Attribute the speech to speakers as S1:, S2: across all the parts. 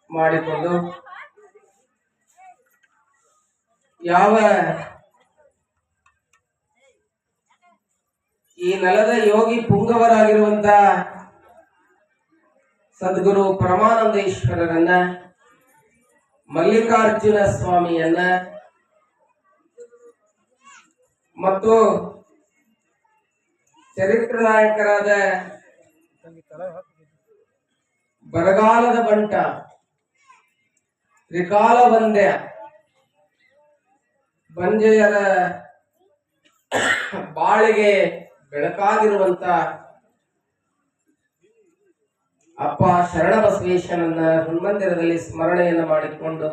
S1: ಮಾಡಿಕೊಂಡು ಯಾವ ಈ ನೆಲದ ಯೋಗಿ ಪುಂಗವರಾಗಿರುವಂತ ಸದ್ಗುರು ಪರಮಾನಂದೇಶ್ವರರನ್ನ, ಮಲ್ಲಿಕಾರ್ಜುನ ಸ್ವಾಮಿಯನ್ನ ಮತ್ತು ಚರಿತ್ರ ನಾಯಕರಾದ ಬರಗಾಲದ ಬಂಟ, ತ್ರಿಕಾಲ ಬಂದ್ಯ, ಬಂಜೆಯರ ಬಾಳಿಗೆ ಬೆಳಕಾಗಿರುವಂತ ಅಪ್ಪ ಶರಣ ಬಸವೇಶ್ವರನ್ನ ಹನುಮಂದಿರದಲ್ಲಿ ಸ್ಮರಣೆಯನ್ನು ಮಾಡಿಕೊಂಡು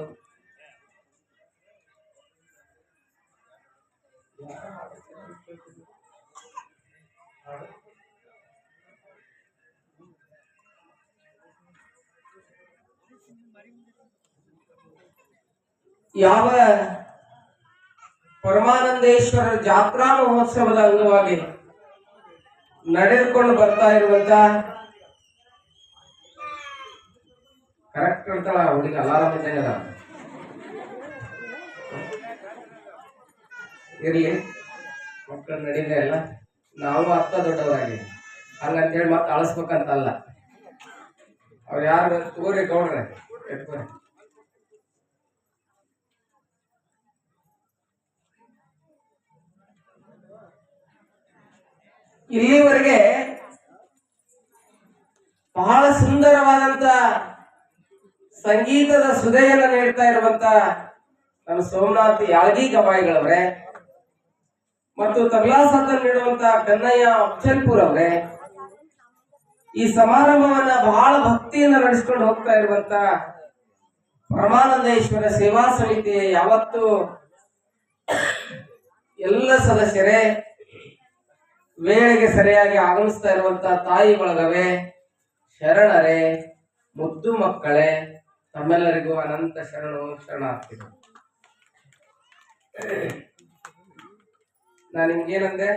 S1: ಯಾವ ಪರಮಾನಂದೇಶ್ವರರ ಜಾತ್ರಾ ಮಹೋತ್ಸವದ ಅಂಗವಾಗಿ ನಡೆದುಕೊಂಡು ಬರ್ತಾ ಇರುವಂತ, ಕರೆಕ್ಟ್ ಇರ್ತಾಳ ಹುಡುಗಿ, ಅಲಾರಾಮ್ ಇದ್ದಂಗದ ಇರ್ಲಿ, ಮಕ್ಕಳು ನಡೀಲಿ ಎಲ್ಲ, ನಾವು ಅತ್ತ ದೊಡ್ಡವರಾಗಿ ಹಂಗಂತೇಳಿ ಮತ್ತೆ ಅಳಿಸ್ಬೇಕಂತಲ್ಲ. ಅವ್ರು ಯಾರು ತಗೋರಿ ಗೌಡ್ರೆ ಎತ್ಕೋರಿ. ಇಲ್ಲಿವರೆಗೆ ಬಹಳ ಸುಂದರವಾದಂತ ಸಂಗೀತದ ಸುಧೆಯನ್ನು ನೀಡ್ತಾ ಇರುವಂತ ನಮ್ಮ ಸೋಮನಾಥ್ ಯಾಳಗಿ ಗವಾಯಿಗಳವ್ರೆ ಮತ್ತು ತಬಲಾ ಸಾಧನ ನೀಡುವಂತ ಕನ್ನಯ್ಯ ಅಫ್ಜಲ್ಪುರ್ ಅವರೇ ಈ ಸಮಾರಂಭವನ್ನ ಬಹಳ ಭಕ್ತಿಯಿಂದ ನಡೆಸಿಕೊಂಡು ಹೋಗ್ತಾ ಇರುವಂತ ಪರಮಾನಂದೇಶ್ವರ ಸೇವಾ ಸಮಿತಿ ಯಾವತ್ತು ಎಲ್ಲ ಸದಸ್ಯರೇ, ವೇಳೆಗೆ ಸರಿಯಾಗಿ ಆಗಮಿಸ್ತಾ ಇರುವಂತ ತಾಯಿ ಬಳಗವೇ, ಶರಣರೇ, ಮುದ್ದು ಮಕ್ಕಳೇ, ತಮ್ಮೆಲ್ಲರಿಗೂ ಅನಂತ ಶರಣಾರ್ಥಿಗಳು. ನಾನು ನಿಮ್ಗೇನಂದೆ?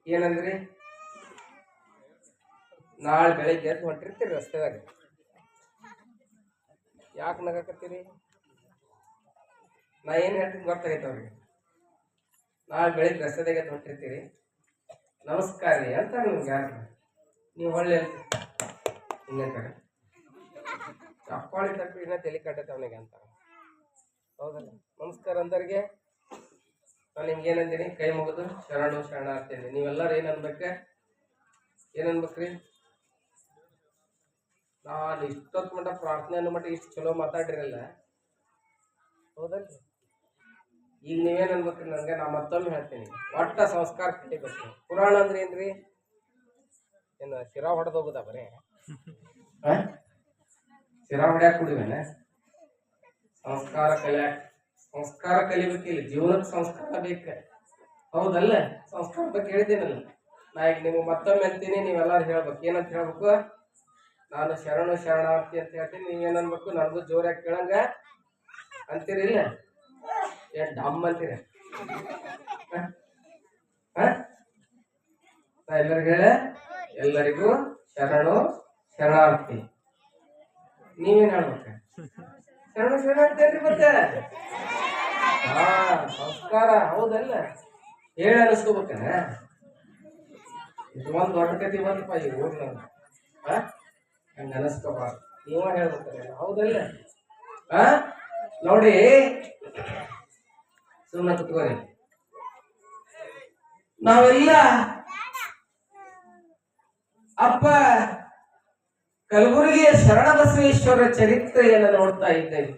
S1: ಏನಂದ್ರಿ? ನಾಳೆ ಬೆಳಿಗ್ಗೆ ಎದ್ದು ಹೊಂಟಿರ್ತೀರಿ ರಸ್ತೆದಾಗ, ಯಾಕೆ ನಗಕತ್ತೀರಿ? ನಾ ಏನ್ ಹೇಳ್ತೀನಿ ಗೊತ್ತಾಗೈತೆ ಅವ್ರಿಗೆ. ನಾಳೆ ಬೆಳಿಗ್ಗೆ ರಸ್ತೆದಾಗ ಎದ್ದು ಹೊಂಟಿರ್ತೀರಿ, ನಮಸ್ಕಾರ ರೀ ಅಂತಾರೆ ನಿಮ್ಗೆ. ಯಾರು ನೀವು ಒಳ್ಳೆ ಹಿಂಗಂತಾರೆ, ಚಪ್ಪಾಳಿ ತಪ್ಪಿ ಇನ್ನ ತಲೆ ಕಟ್ಟೈತೆ ಅವನಿಗೆ ಅಂತಾರೆ. ಹೌದಲ್ಲ? ನಮಸ್ಕಾರ ಅಂದವ್ರಿಗೆ ನಾನು ನಿಮ್ಗೆ ಏನಂತೀನಿ? ಕೈ ಮುಗಿದು ಶರಣಾರ್ಥಿ. ನೀವೆಲ್ಲರೂ ಏನ್ ಅನ್ಬೇಕ್ರಿ? ನಾನು ಇಷ್ಟೊತ್ತು ಮಟ್ಟ ಪ್ರಾರ್ಥನೆ ಅನ್ನೋ ಮಟ್ಟ ಇಷ್ಟು ಚಲೋ ಮಾತಾಡಿರಲ್ಲ, ಹೌದಲ್ರಿ? ಈಗ ನೀವೇನ್ ಅನ್ಬೇಕ್ರಿ ನನಗೆ? ನಾ ಮತ್ತೊಮ್ಮೆ ಹೇಳ್ತೀನಿ, ಒಟ್ಟ ಸಂಸ್ಕಾರ ಕಲಿಬೇಕು. ಪುರಾಣ ಅಂದ್ರೆ ಏನ್ರಿ? ಏನು ಶಿರಾ ಹೊಡೆದು ಹೋಗುದ? ಬರೇ ಶಿರಾ ಹೊಡ್ಯಾಕ ಕುಡಿವೇನ? ಸಂಸ್ಕಾರ ಕಲಿಬೇಕಿಲ್ಲ, ಜೀವನಕ್ಕೆ ಸಂಸ್ಕಾರ ಬೇಕ, ಹೌದಲ್ಲ? ಸಂಸ್ಕಾರ ಬಗ್ಗೆ ಹೇಳಿದ್ದೀನಲ್ಲ. ನಾ ಈಗ ನಿಮ್ಗೆ ಮತ್ತೊಮ್ಮೆ ಅಂತೀನಿ, ನೀವೆಲ್ಲರೂ ಹೇಳ್ಬೇಕು. ಏನಂತ ಹೇಳ್ಬೇಕು? ನಾನು ಶರಣಾರ್ಥಿ ಅಂತ ಹೇಳ್ತೀನಿ, ನೀವೇನ್ ಅನ್ಬೇಕು? ನನಗೂ ಜೋರಾಗಿ ಕೇಳಂಗ ಅಂತೀರಿಲ್ಲ? ಡಮ್ ಅಂತೀರ? ಎಲ್ಲರಿಗೂ ಶರಣಾರ್ಥಿ. ನೀವೇನ್ ಹೇಳ್ಬೇಕ? ಶರಣಾರ್ಥಿ ಅನ್ರಿ ಮತ್ತೆ. ಸಂಸ್ಕಾರ, ಹೌದಲ್ಲ? ಹೇಳಿ ಅನಿಸ್ಕೋಬೇಕ. ಇದು ಒಂದು ದೊಡ್ಡ ಕತಿ ಬಂತಪ್ಪ ಈ ಊರ್ನ, ಹಂಗ ಅನಿಸ್ಕೋಬಾರ್ದು. ನೀವ ಹೇಳ್ಬೇಕಲ್ಲ, ಹೌದಲ್ಲ? ನೋಡಿ, ಸುಮ್ಮನೆ ಕುತ್ಕೋರಿ. ನಾವೆಲ್ಲ ಅಪ್ಪ ಕಲಬುರಗಿಯ ಶರಣ ಬಸವೇಶ್ವರ ಚರಿತ್ರೆಯನ್ನು ನೋಡ್ತಾ ಇದ್ದೇವೆ.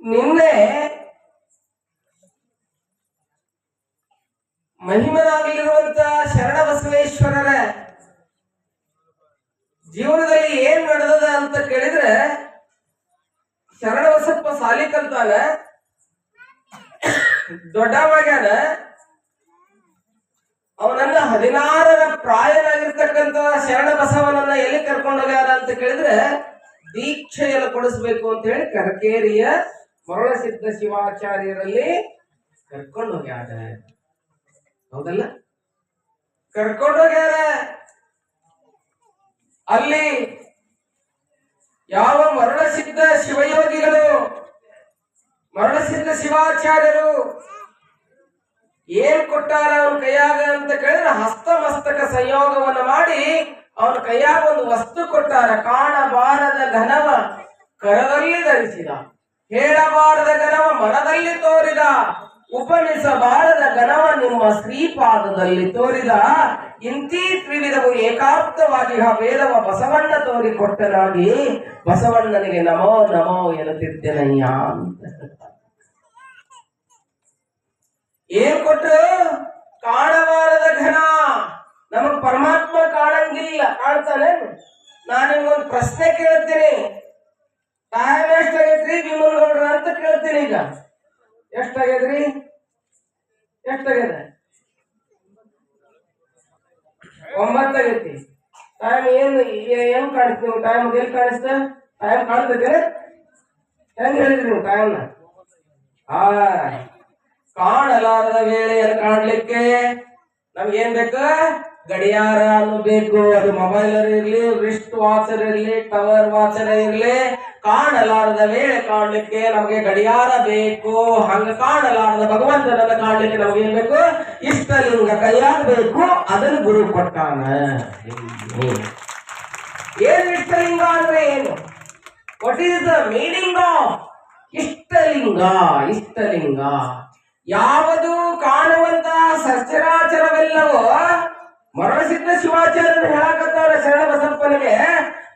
S1: ನಿನ್ನೆ ಮಹಿಮನಾಗಲಿರುವಂತ ಶರಣ ಬಸವೇಶ್ವರರ ಜೀವನದಲ್ಲಿ ಏನ್ ನಡೆದದ ಅಂತ ಕೇಳಿದ್ರೆ, ಶರಣ ಬಸಪ್ಪ ಸಾಲಿ ಕಲ್ತಾನ, ದೊಡ್ಡವಾಗ್ಯಾನ. ಅವನನ್ನ 16ರ ಪ್ರಾಯನಾಗಿರ್ತಕ್ಕಂಥ ಶರಣ ಬಸವನನ್ನ ಎಲ್ಲಿ ಕರ್ಕೊಂಡೋಗ್ಯಾರ ಅಂತ ಕೇಳಿದ್ರೆ, ದೀಕ್ಷೆಯನ್ನು ಕೊಡಿಸ್ಬೇಕು ಅಂತ ಹೇಳಿ ಕರಕೇರಿಯ ಮರಳಸಿದ್ಧ ಶಿವಾಚಾರ್ಯರಲ್ಲಿ ಕರ್ಕೊಂಡು ಹೋಗ್ಯಾರ. ಹೌದಲ್ಲ? ಕರ್ಕೊಂಡೋಗ್ಯಾರ. ಅಲ್ಲಿ ಯಾವ ಮರಣಸಿದ್ಧ ಶಿವಯೋಗಿಗಳು, ಮರಣಸಿದ್ಧ ಶಿವಾಚಾರ್ಯರು ಏನ್ ಕೊಟ್ಟಾರ ಅವನ ಕೈಯಾಗ ಅಂತ ಕೇಳಿದ್ರೆ ಹಸ್ತಮಸ್ತಕ ಸಂಯೋಗವನ್ನು ಮಾಡಿ ಅವನ ಕೈಯಾಗ ಒಂದು ವಸ್ತು ಕೊಟ್ಟಾರ. ಕಾಣಬಾರದ ಘನವ ಕರದಲ್ಲಿ ಧರಿಸಿದ, ಹೇಳಬಾರದ ಘನವ ಮನದಲ್ಲಿ ತೋರಿದ, ಉಪಮಿಸಬಾರದ ಘನವ ನಿಮ್ಮ ಶ್ರೀಪಾದದಲ್ಲಿ ತೋರಿದ. ಇಂತಿ ತ್ರಿವಿಧವು ಏಕಾರ್ಥವಾಗಿ ಆ ವೇದವ ಬಸವಣ್ಣ ತೋರಿಕೊಟ್ಟನಾಗಿ ಬಸವಣ್ಣನಿಗೆ ನಮೋ ನಮೋ ಎನ್ನುತ್ತಿದ್ದೇನಯ್ಯ ಅಂತ. ಏನ್ ಕೊಟ್ಟರು? ಕಾಣಬಾರದ ಘನ. ನಮಗ್ ಪರಮಾತ್ಮ ಕಾಣಂಗಿಲ್ಲ, ಕಾಣ್ತಾನೆ? ನಾನು ನಿಮ್ಗೊಂದು ಪ್ರಶ್ನೆ ಕೇಳ್ತೀನಿ. ಟೈಮ್ ಎಷ್ಟಾಗೈತ್ರಿ ಭೀಮನಗೌಡ್ರ ಅಂತ ಕೇಳ್ತೀನಿ. ಈಗ ಎಷ್ಟಾಗೈತ್ರಿ? ಎಷ್ಟಾಗ್ಯದ? 9 ಆಗೈತಿ. ಟೈಮ್ ಏನ್ ಕಾಣಿಸ್ತೀವಿ ನೀವು? ಟೈಮ್ ಎಲ್ಲಿ ಕಾಣಿಸ್ತ? ಟೈಮ್ ಕಾಣ್ತೈತೆ? ಹೆಂಗ್ ಹೇಳಿದ್ರಿ ನೀವು ಟೈಮ್ನ? ಕಾಣಲಾರದ ವೇಳೆಯನ್ನು ಕಾಣ್ಲಿಕ್ಕೆ ನಮ್ಗೇನ್ ಬೇಕು? ಗಡಿಯಾರ ಬೇಕು. ಅದು ಮೊಬೈಲ್ ಇರ್ಲಿ, ರಿಸ್ಟ್ ವಾಚರ್ ಇರ್ಲಿ, ಟವರ್ ವಾಚರ್ ಇರ್ಲಿ, ಕಾಣಲಾರದ ವೇಳೆ ಕಾಣ್ಲಿಕ್ಕೆ ನಮಗೆ ಗಡಿಯಾರ ಬೇಕು. ಹಂಗ ಕಾಣಲಾರದ ಭಗವಂತನನ್ನ ಕಾಣ್ಲಿಕ್ಕೆ ನಮ್ಗೇನ್ ಬೇಕು? ಇಷ್ಟಲಿಂಗ ಕೈಯಾಗ ಬೇಕು. ಅದನ್ನು ಗುರು ಕೊಟ್ಟಾನ. ಏನು ಇಷ್ಟಲಿಂಗ ಅಂದ್ರೆ ಏನು? What is the meaning of Ishtalinga? Ishtalinga ಯಾವುದು ಕಾಣುವಂತ ಸಚರಾಚರವೆಲ್ಲವೋ ಮರಣಸಿದ್ಧ ಶಿವಾಚಾರ್ಯರು ಹೇಳಕತ್ತಾರ ಶರಣ ಬಸಪ್ಪನಿಗೆ.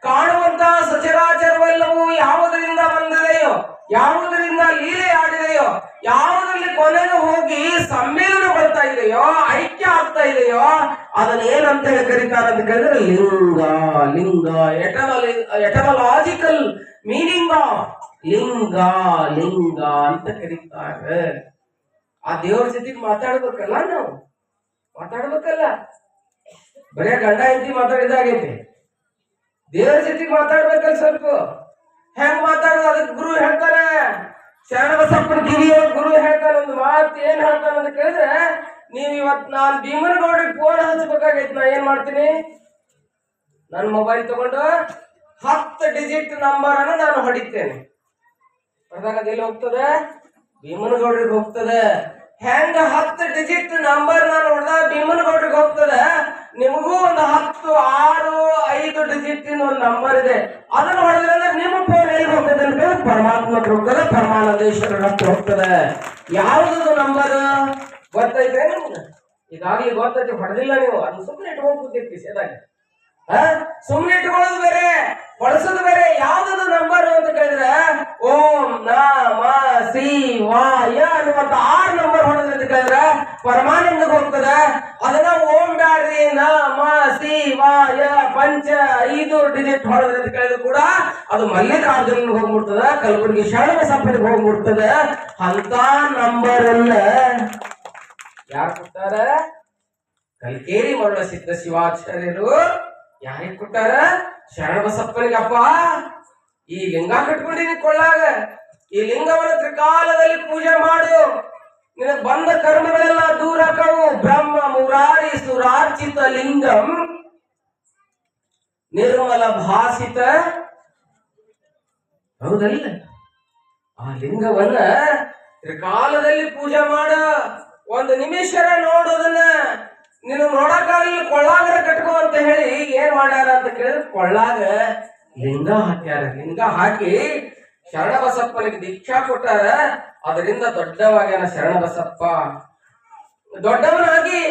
S1: ಕಾಣುವಂತ ಸಚರಾಚರವೆಲ್ಲವೂ ಯಾವುದರಿಂದ ಬಂದಿದೆಯೋ, ಯಾವುದರಿಂದ ಲೀಲೆ ಆಡಿದೆಯೋ, ಯಾವುದರಲ್ಲಿ ಕೊನೆಗೆ ಹೋಗಿ ಸಮ್ಮೇಳನಗೊಳ್ತಾ ಇದೆಯೋ, ಐಕ್ಯ ಆಗ್ತಾ ಇದೆಯೋ, ಅದನ್ನ ಏನಂತ ಹೇಳಿ ಕರೀತಾರೆ ಅಂತ ಕೇಳಿದ್ರೆ ಲಿಂಗ. ಲಿಂಗ ಎಟಮಲಾಜಿಕಲ್ ಮೀನಿಂಗ್ ಆಫ್ ಲಿಂಗ. ಲಿಂಗ ಅಂತ ಕರೀತಾರೆ. ಆ ದೇವ್ರ ಜೊತೆಗೆ ಮಾತಾಡ್ಬೇಕಲ್ಲ, ನಾವು ಮಾತಾಡ್ಬೇಕಲ್ಲ. ಬರೇ ಗಂಡ ಹೆಂಡತಿ ಮಾತಾಡಿದಾಗೈತಿ. ದೇವ್ರ ಜೊತೆಗೆ ಮಾತಾಡ್ಬೇಕಲ್ಲ ಸ್ವಲ್ಪ. ಹೆಂಗ್ ಮಾತಾಡೋದು? ಅದಕ್ಕೆ ಗುರು ಹೇಳ್ತಾರೆ. ಶರಣ ಬಸಪ್ಪನ ಕಿರಿಯ ಗುರು ಹೇಳ್ತಾನೆ ಒಂದು ಮಾತು. ಏನ್ ಹೇಳ್ತಾನೆ ಅಂತ ಕೇಳಿದ್ರೆ, ನೀವ್ ಇವತ್ ನಾನು ಭೀಮನಗೌಡಿಗೆ ಫೋನ್ ಹಚ್ಚಬೇಕಾಗೈತಿ. ನಾ ಏನ್ ಮಾಡ್ತೀನಿ? ನನ್ನ ಮೊಬೈಲ್ ತಗೊಂಡು 10 ಡಿಜಿಟ್ ನಂಬರ್ ಅನ್ನು ನಾನು ಹೊಡಿತೇನೆ. ಹೊಡೆದಾಗ ಅದೆಲ್ಲಿ ಹೋಗ್ತದೆ? ಭೀಮನಗೌಡ್ರಿಗೆ ಹೋಗ್ತದೆ. ಹೆಂಗ 10 ಡಿಜಿಟ್ ನಂಬರ್ ನಾನು ಹೊಡೆದಾಗ ಭೀಮನಗೌಡ್ರಿಗೆ ಹೋಗ್ತದೆ, ನಿಮಗೂ ಒಂದು 10, 6, 5 ಡಿಜಿಟ್ ಒಂದು ನಂಬರ್ ಇದೆ. ಅದನ್ನು ಹೊಡೆದ್ರೆ ನಿಮ್ಮ ಫೋನ್ ಎಲ್ಲಿ ಹೋಗ್ತದೆ ಅಂತ ಪರಮಾತ್ಮಕ್ಕೆ ಹೋಗ್ತದೆ, ಪರಮಾನಂದೇಶ್ವರ ಹತ್ರ ಹೋಗ್ತದೆ. ಯಾವ್ದು ನಂಬರ್ ಗೊತ್ತೈತೆ ನಿಮ್ಗೆ? ಈಗಾಗಲೇ ಗೊತ್ತೈತಿ, ಹೊಡೆದಿಲ್ಲ ನೀವು. ಅದನ್ನ ಸುಮ್ಮನೆ ಇಟ್ಕೊಂಡು ಕೂತಿರ್ತಿ ಸೇದಾಗ. ಸುಮ್ಮನೆ ಇಟ್ಕೊಳ್ಳೋದು ಬೇರೆ, ಬಳಸೋದು ಬೇರೆ. ಯಾವ್ದು ನಂಬರ್ ಅಂತ ಕೇಳಿದ್ರೆ ಓಂ ನಮ ಶಿವಾಯ ಅನ್ನುವಂತ 6 ನಂಬರ್ ಹೊಡೆದ್ರೆ ಅಂತ ಕೇಳಿದ್ರೆ ಪರಮಾನಂದಕ್ಕೆ ಹೋಗ್ತದೆ. ಅದನ್ನ ಓಂ ಬ್ಯಾಡ್ರಿ ನಮ ಶಿವಾಯ ಪಂಚ 5 ಡಿಜಿಟ್ ಹೊಡೆದ್ರೆ ಅಂತ ಕೇಳಿದ್ರು ಕೂಡ ಅದು ಮಲ್ಲಿಕಾರ್ಜುನ ಹೋಗ್ಬಿಡ್ತದೆ, ಕಲಬುರಗಿ ಶರಣ ಬಸಪ್ಪನಿಗೆ ಹೋಗ್ಬಿಡ್ತದೆ. ಅಂತ ನಂಬರ್ ಅನ್ನ ಯಾರು ಕೊಟ್ಟಾರ? ಕಲ್ಕೇರಿ ಮರಳಸಿದ್ಧ ಶಿವಾಚಾರ್ಯರು ಯಾರಿಗೆ ಕೊಟ್ಟಾರ? ಶರಣ ಬಸಪ್ಪನಿಗೆ. ಅಪ್ಪ, ಈ ಲಿಂಗ ಕಟ್ಕೊಂಡಿನಿ ಕೊಳ್ಳಾಗ, ಈ ಲಿಂಗವನ್ನು ತ್ರಿಕಾಲದಲ್ಲಿ ಪೂಜೆ ಮಾಡು, ನಿನಗೆ ಬಂದ ಕರ್ಮಗಳೆಲ್ಲ ದೂರ ಆಕವು. ಬ್ರಹ್ಮ ಮುರಾರಿ ಸುರಾರ್ಚಿತ ಲಿಂಗಂ ನಿರ್ಮಲ ಭಾಸಿತ. ಹೌದಲ್ಲ? ಆ ಲಿಂಗವನ್ನ ತ್ರಿಕಾಲದಲ್ಲಿ ಪೂಜೆ ಮಾಡ. ಒಂದು ನಿಮಿಷ ನೋಡೋದನ್ನ ನೀನು ನೋಡಕ್ಕಾಗಲಿ, ಕೊಳ್ಳಾಗರ ಕಟ್ಕೋ ಅಂತ ಹೇಳಿ ಏನ್ ಮಾಡ್ಯಾರ ಅಂತ ಕೇಳಿದ್ರೆ ಕೊಳ್ಳಾಗ ಲಿಂಗ ಹಾಕ್ಯಾರ. ಲಿಂಗ ಹಾಕಿ ಶರಣ ಬಸಪ್ಪನಿಗೆ ದೀಕ್ಷಾ ಕೊಟ್ಟಾರ. ಅದರಿಂದ ದೊಡ್ಡವಾಗ್ಯಾನ ಶರಣ ಬಸಪ್ಪ. ದೊಡ್ಡವನಾಗಿ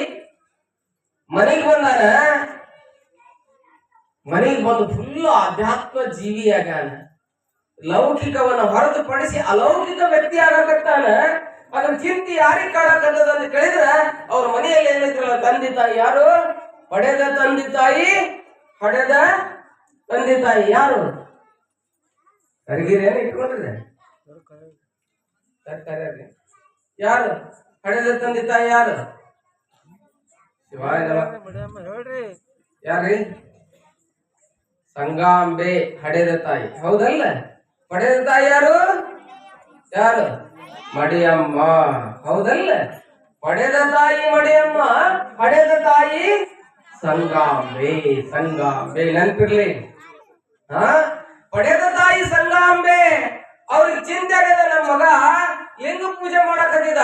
S1: ಮನೆಗೆ ಬಂದಾನ. ಮನೆಗೆ ಬಂದು ಫುಲ್ ಆಧ್ಯಾತ್ಮ ಜೀವಿಯಾಗಾನ. ಲೌಕಿಕವನ್ನ ಹೊರತುಪಡಿಸಿ ಅಲೌಕಿಕ ವ್ಯಕ್ತಿ ಆಗಕತ್ತಾನ. ಅದ್ರ ಚಿಂತೆ ಯಾರಿಗೆ ಕಾಡಕತ್ತದ ಅಂತ ಕೇಳಿದ್ರೆ ಅವ್ರ ಮನೆಯಲ್ಲಿ ಏನಿದ್ರಲ್ಲ ತಂದೆ ತಾಯಿ ಯಾರು? ಹೊಡೆದ ತಂದೆ ತಾಯಿ. ಹೊಡೆದ ತಂದೆ ತಾಯಿ ಯಾರು? ಕರಿಗಿರಿ ಏನು ಇಟ್ಕೊಂಡ್ರೆ ಯಾರು? ಹೊಡೆದ ತಂದೆ ತಾಯಿ ಯಾರು? ಶಿವಾಯ ಹೇಳ್ರಿ. ಯಾರ್ರಿ? ಸಂಗಾಂಬೆ ಹಡೆದ ತಾಯಿ. ಹೌದಲ್ಲ? ಹೊಡೆದ ತಾಯಿ ಯಾರು? ಯಾರು? ಮಡಿಯಮ್ಮ. ಹೌದಲ್ಲ? ಪಡೆದ ತಾಯಿ ಮಡಿಯಮ್ಮ, ಪಡೆದ ತಾಯಿ ಸಂಗಾಂಬೆ. ಸಂಗಾಂಬೆ ನೆನಪಿರ್ಲಿ. ಪಡೆದ ತಾಯಿ ಸಂಗಾಂಬೆ. ಅವ್ರಿಗೆ ಚಿಂತೆ ಆಗದ, ನಮ್ಮ ಮಗ ಲಿಂಗ ಪೂಜೆ ಮಾಡಕತ್ತಿದ,